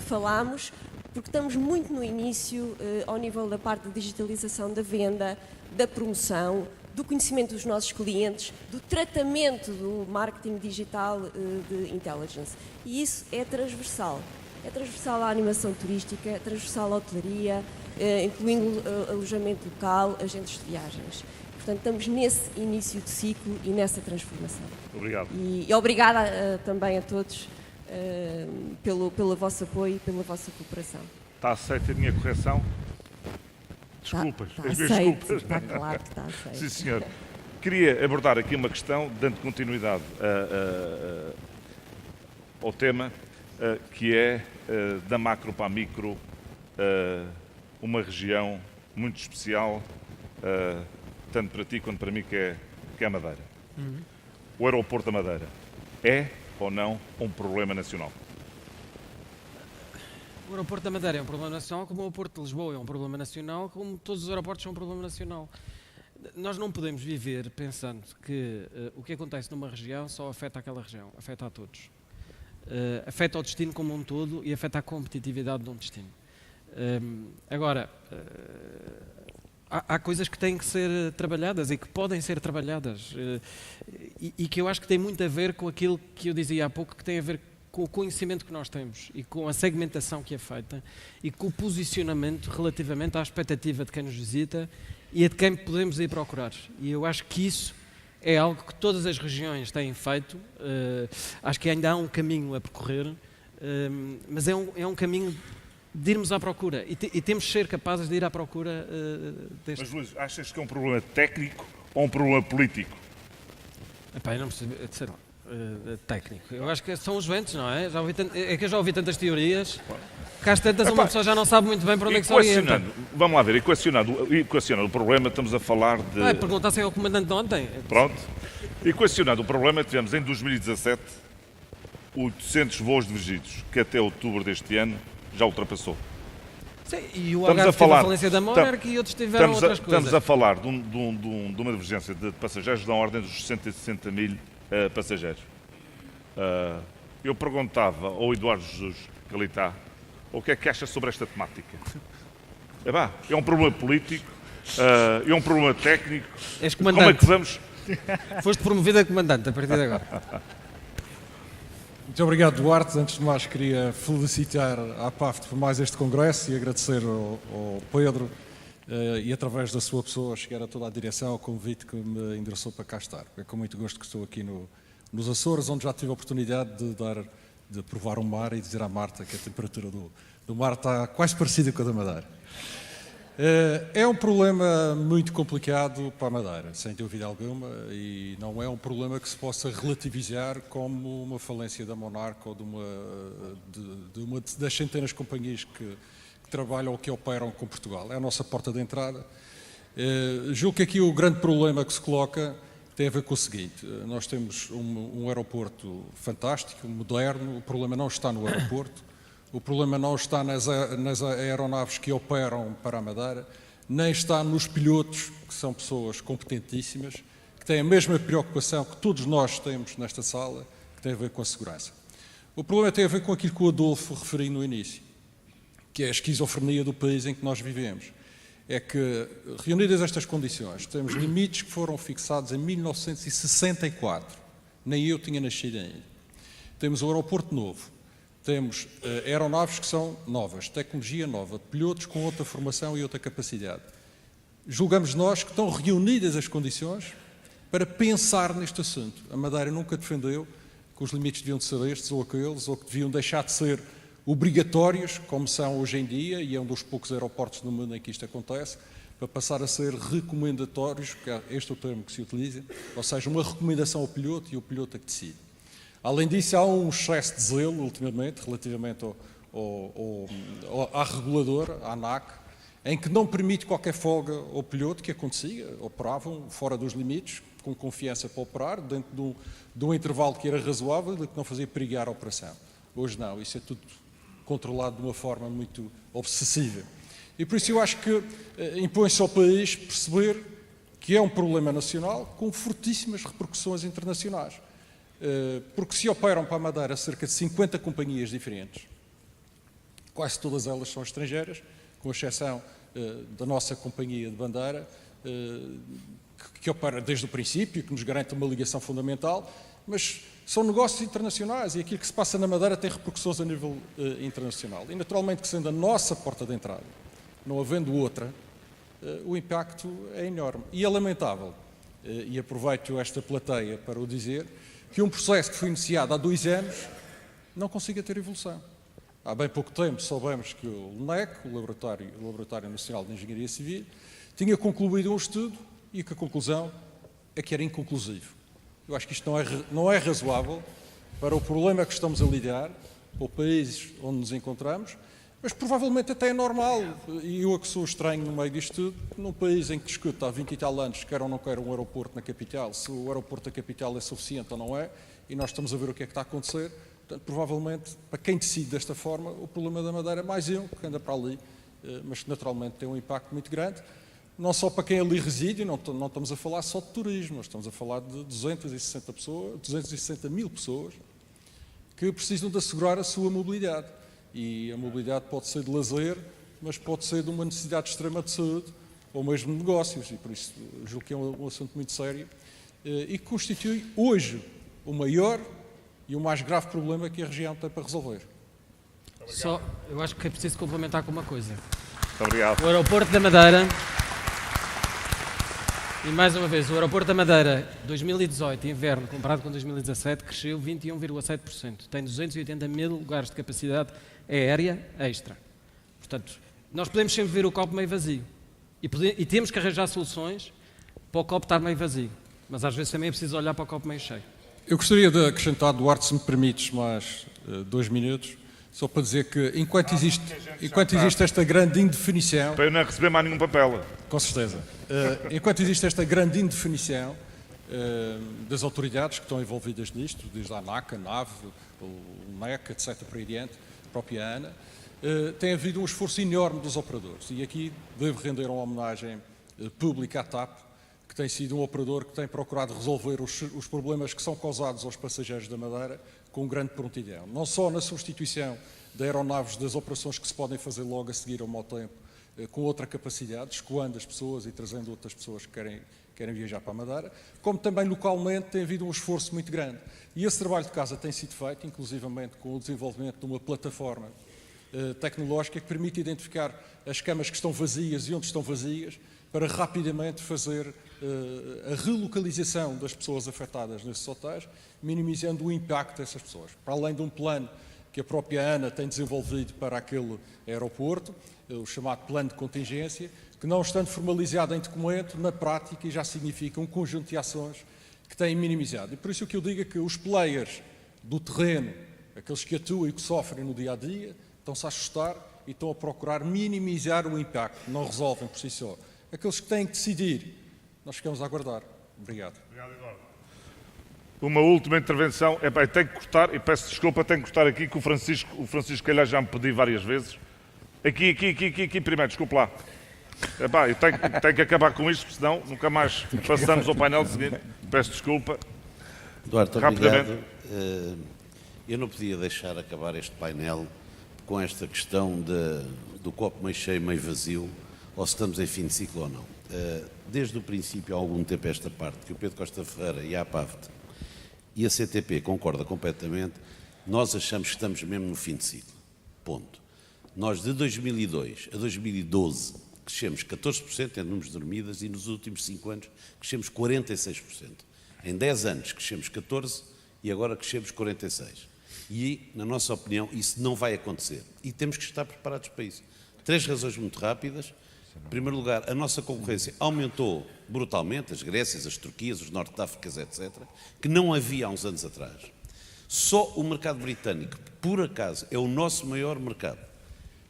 falámos, porque estamos muito no início ao nível da parte de digitalização da venda, da promoção, do conhecimento dos nossos clientes, do tratamento do marketing digital de intelligence. E isso é transversal. É transversal à animação turística, é transversal à hotelaria, incluindo alojamento local, agentes de viagens. Portanto, estamos nesse início de ciclo e nessa transformação. Obrigado. E obrigada também a todos pelo vosso apoio e pela vossa cooperação. Está aceita a minha correção? Desculpas. Está aceito, está claro que está aceito. Sim, senhor. Queria abordar aqui uma questão, dando continuidade ao tema, que é da macro para a micro, uma região muito especial, tanto para ti quanto para mim, que é a Madeira. O aeroporto da Madeira é ou não um problema nacional? O aeroporto da Madeira é um problema nacional, como o aeroporto de Lisboa é um problema nacional, como todos os aeroportos são um problema nacional. Nós não podemos viver pensando que o que acontece numa região só afeta aquela região, afeta a todos. Afeta o destino como um todo e afeta a competitividade de um destino. Agora, há coisas que têm que ser trabalhadas e que podem ser trabalhadas e que eu acho que tem muito a ver com aquilo que eu dizia há pouco, que tem a ver com o conhecimento que nós temos e com a segmentação que é feita e com o posicionamento relativamente à expectativa de quem nos visita e a de quem podemos ir procurar. E eu acho que isso é algo que todas as regiões têm feito. Acho que ainda há um caminho a percorrer, mas é um caminho de irmos à procura e temos de ser capazes de ir à procura deste. Mas, Luís, achas que é um problema técnico ou um problema político? Epá, eu não percebi, sei lá. Técnico. Eu acho que são os ventos, não é? É que eu já ouvi tantas teorias que às tantas uma pessoa já não sabe muito bem para onde é que se orienta. Vamos lá ver, equacionando o problema, estamos a falar de... perguntassem ao comandante de ontem. Pronto. Equacionando o problema, tivemos em 2017 800 voos divergidos, que até outubro deste ano já ultrapassou. Sim, e o Algarve teve a falência da Monarch e outros tiveram outras coisas. Estamos a falar de uma divergência de passageiros da ordem dos 660 mil passageiros. Eu perguntava ao Eduardo Jesus, que ali está, Ou o que é que acha sobre esta temática? É um problema político, é um problema técnico. És comandante. Como é que vamos... Foste promovido a comandante a partir de agora. Muito obrigado, Duarte. Antes de mais, queria felicitar a APAFT por mais este congresso e agradecer ao Pedro e, através da sua pessoa, chegar a toda a direção ao convite que me endereçou para cá estar. É com muito gosto que estou aqui nos Açores, onde já tive a oportunidade de provar o mar e dizer à Marta que a temperatura do mar está quase parecida com a da Madeira. É um problema muito complicado para a Madeira, sem dúvida alguma, e não é um problema que se possa relativizar como uma falência da Monarca ou de uma das centenas de companhias que trabalham ou que operam com Portugal. É a nossa porta de entrada. Julgo que aqui o grande problema que se coloca tem a ver com o seguinte: nós temos um aeroporto fantástico, moderno, o problema não está no aeroporto. O problema não está nas aeronaves que operam para a Madeira, nem está nos pilotos, que são pessoas competentíssimas, que têm a mesma preocupação que todos nós temos nesta sala, que tem a ver com a segurança. O problema tem a ver com aquilo que o Adolfo referiu no início, que é a esquizofrenia do país em que nós vivemos. É que, reunidas estas condições, temos limites que foram fixados em 1964. Nem eu tinha nascido ainda. Temos o aeroporto novo. Temos aeronaves que são novas, tecnologia nova, pilotos com outra formação e outra capacidade. Julgamos nós que estão reunidas as condições para pensar neste assunto. A Madeira nunca defendeu que os limites deviam de ser estes ou aqueles, ou que deviam deixar de ser obrigatórios, como são hoje em dia, e é um dos poucos aeroportos no mundo em que isto acontece, para passar a ser recomendatórios, que é este o termo que se utiliza, ou seja, uma recomendação ao piloto e o piloto é que decide. Além disso, há um excesso de zelo, ultimamente, relativamente à reguladora, à ANAC, em que não permite qualquer folga ao piloto que a consiga, operavam fora dos limites, com confiança para operar, dentro de um intervalo que era razoável e que não fazia perigar a operação. Hoje não, isso é tudo controlado de uma forma muito obsessiva. E por isso eu acho que impõe-se ao país perceber que é um problema nacional com fortíssimas repercussões internacionais. Porque se operam para a Madeira cerca de 50 companhias diferentes, quase todas elas são estrangeiras, com exceção da nossa companhia de bandeira, que opera desde o princípio, que nos garante uma ligação fundamental, mas são negócios internacionais e aquilo que se passa na Madeira tem repercussões a nível internacional. E naturalmente que sendo a nossa porta de entrada, não havendo outra, o impacto é enorme. E é lamentável, e aproveito esta plateia para o dizer, que um processo que foi iniciado há 2 anos não consiga ter evolução. Há bem pouco tempo soubemos que o LNEC, o Laboratório Nacional de Engenharia Civil, tinha concluído um estudo e que a conclusão é que era inconclusivo. Eu acho que isto não é razoável para o problema que estamos a lidar, para o país onde nos encontramos, mas provavelmente até é normal, e eu é que sou estranho no meio disto tudo, num país em que discute há 20 e tal anos, quer ou não quer um aeroporto na capital, se o aeroporto da capital é suficiente ou não é, e nós estamos a ver o que é que está a acontecer. Portanto, provavelmente, para quem decide desta forma, o problema da Madeira é mais um, que anda para ali, mas que naturalmente tem um impacto muito grande, não só para quem ali reside, não estamos a falar só de turismo, nós estamos a falar de 260 mil pessoas que precisam de assegurar a sua mobilidade. E a mobilidade pode ser de lazer, mas pode ser de uma necessidade extrema de saúde ou mesmo de negócios, e por isso julgo que é um assunto muito sério e que constitui hoje o maior e o mais grave problema que a região tem para resolver. Só, eu acho que é preciso complementar com uma coisa. Muito obrigado. O aeroporto da Madeira, e mais uma vez, o aeroporto da Madeira, 2018, inverno, comparado com 2017, cresceu 21,7%. Tem 280 mil lugares de capacidade aérea extra. Portanto, nós podemos sempre ver o copo meio vazio e temos que arranjar soluções para o copo estar meio vazio, mas às vezes também é preciso olhar para o copo meio cheio. Eu gostaria de acrescentar, Duarte, se me permites mais 2 minutos, só para dizer que enquanto existe esta grande indefinição... Para eu não receber mais nenhum papel. Com certeza. Enquanto existe esta grande indefinição das autoridades que estão envolvidas nisto, desde a ANAC, a NAV, o MEC, etc., por aí adiante, a própria ANA, tem havido um esforço enorme dos operadores. E aqui devo render uma homenagem pública à TAP, que tem sido um operador que tem procurado resolver os problemas que são causados aos passageiros da Madeira com grande prontidão. Não só na substituição de aeronaves das operações que se podem fazer logo a seguir ao mau tempo, com outra capacidade, escoando as pessoas e trazendo outras pessoas que querem viajar para a Madeira, como também localmente tem havido um esforço muito grande. E esse trabalho de casa tem sido feito, inclusivamente com o desenvolvimento de uma plataforma tecnológica que permite identificar as camas que estão vazias e onde estão vazias, para rapidamente fazer a relocalização das pessoas afetadas nesses hotéis, minimizando o impacto dessas pessoas. Para além de um plano que a própria ANA tem desenvolvido para aquele aeroporto, o chamado plano de contingência, que não estando formalizado em documento, na prática já significa um conjunto de ações que têm minimizado. E por isso o que eu digo é que os players do terreno, aqueles que atuam e que sofrem no dia-a-dia, estão-se a assustar e estão a procurar minimizar o impacto, não resolvem por si só. Aqueles que têm que decidir, nós ficamos a aguardar. Obrigado. Obrigado, Eduardo. Uma última intervenção. Tenho que cortar, e peço desculpa, tenho que cortar aqui, que o Francisco Calhar já me pediu várias vezes. Aqui primeiro, desculpe lá. Eu tenho que acabar com isto, senão nunca mais passamos ao painel seguinte. Peço desculpa. Eduardo, obrigado. Eu não podia deixar acabar este painel com esta questão do copo meio cheio, meio vazio, ou se estamos em fim de ciclo ou não. Desde o princípio, há algum tempo esta parte, que o Pedro Costa Ferreira e a APAVT e a CTP concordam completamente, nós achamos que estamos mesmo no fim de ciclo. Ponto. Nós, de 2002 a 2012, crescemos 14% em números de dormidas e nos últimos 5 anos crescemos 46%. Em 10 anos crescemos 14% e agora crescemos 46%. E, na nossa opinião, isso não vai acontecer. E temos que estar preparados para isso. 3 razões muito rápidas. Em primeiro lugar, a nossa concorrência aumentou brutalmente, as Grécias, as Turquias, os Norte de Áfricas, etc., que não havia há uns anos atrás. Só o mercado britânico, por acaso, é o nosso maior mercado.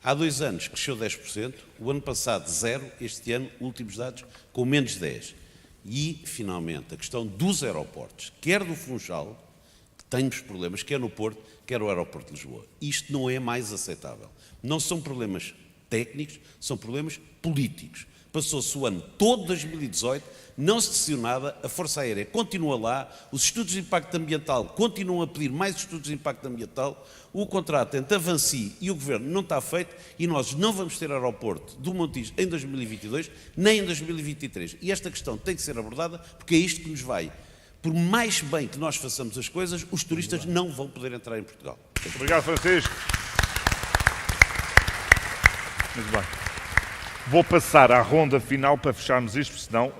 Há 2 anos cresceu 10%, o ano passado 0%, este ano, últimos dados, com menos 10%. E, finalmente, a questão dos aeroportos, quer do Funchal, que temos problemas, quer no Porto, quer no aeroporto de Lisboa. Isto não é mais aceitável. Não são problemas técnicos, são problemas políticos. Passou-se o ano todo de 2018, não se decidiu nada, a Força Aérea continua lá, os estudos de impacto ambiental continuam a pedir mais estudos de impacto ambiental, o contrato entre a Vinci e o Governo não está feito e nós não vamos ter aeroporto do Montijo em 2022, nem em 2023. E esta questão tem que ser abordada porque é isto que nos vai. Por mais bem que nós façamos as coisas, os turistas não vão poder entrar em Portugal. Obrigado, Francisco. Muito bem. Vou passar à ronda final para fecharmos isto, senão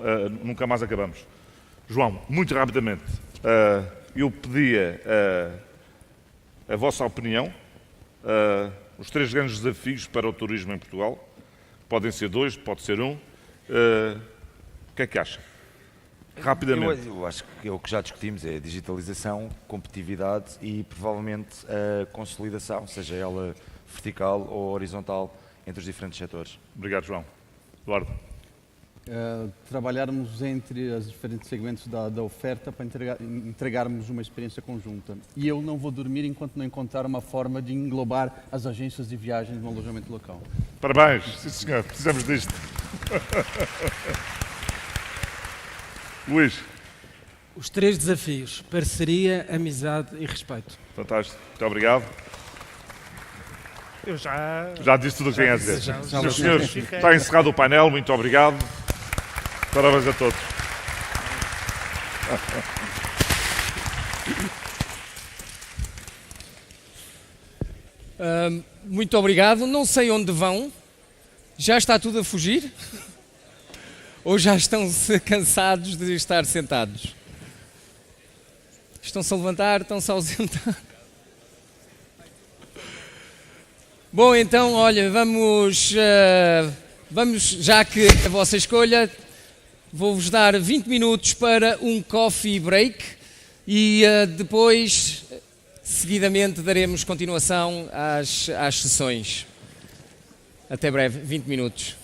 nunca mais acabamos. João, muito rapidamente, eu pedia a vossa opinião, os 3 grandes desafios para o turismo em Portugal. Podem ser 2, pode ser 1. O que é que acha? Rapidamente. Eu acho que o que já discutimos é a digitalização, competitividade e provavelmente a consolidação, seja ela vertical ou horizontal, entre os diferentes setores. Obrigado, João. Eduardo. Trabalharmos entre os diferentes segmentos da oferta para entregarmos uma experiência conjunta. E eu não vou dormir enquanto não encontrar uma forma de englobar as agências de viagens no alojamento local. Parabéns, sim senhor, precisamos disto. Luís. Os 3 desafios: parceria, amizade e respeito. Fantástico, muito obrigado. Eu já disse tudo o que tinha a dizer. Senhoras e senhores, está encerrado o painel, muito obrigado. Parabéns a todos. Muito obrigado. Não sei onde vão. Já está tudo a fugir? Ou já estão cansados de estar sentados? Estão-se a levantar, estão-se a ausentar? Bom, então, olha, vamos, já que a vossa escolha, vou-vos dar 20 minutos para um coffee break e depois, seguidamente, daremos continuação às sessões. Até breve, 20 minutos.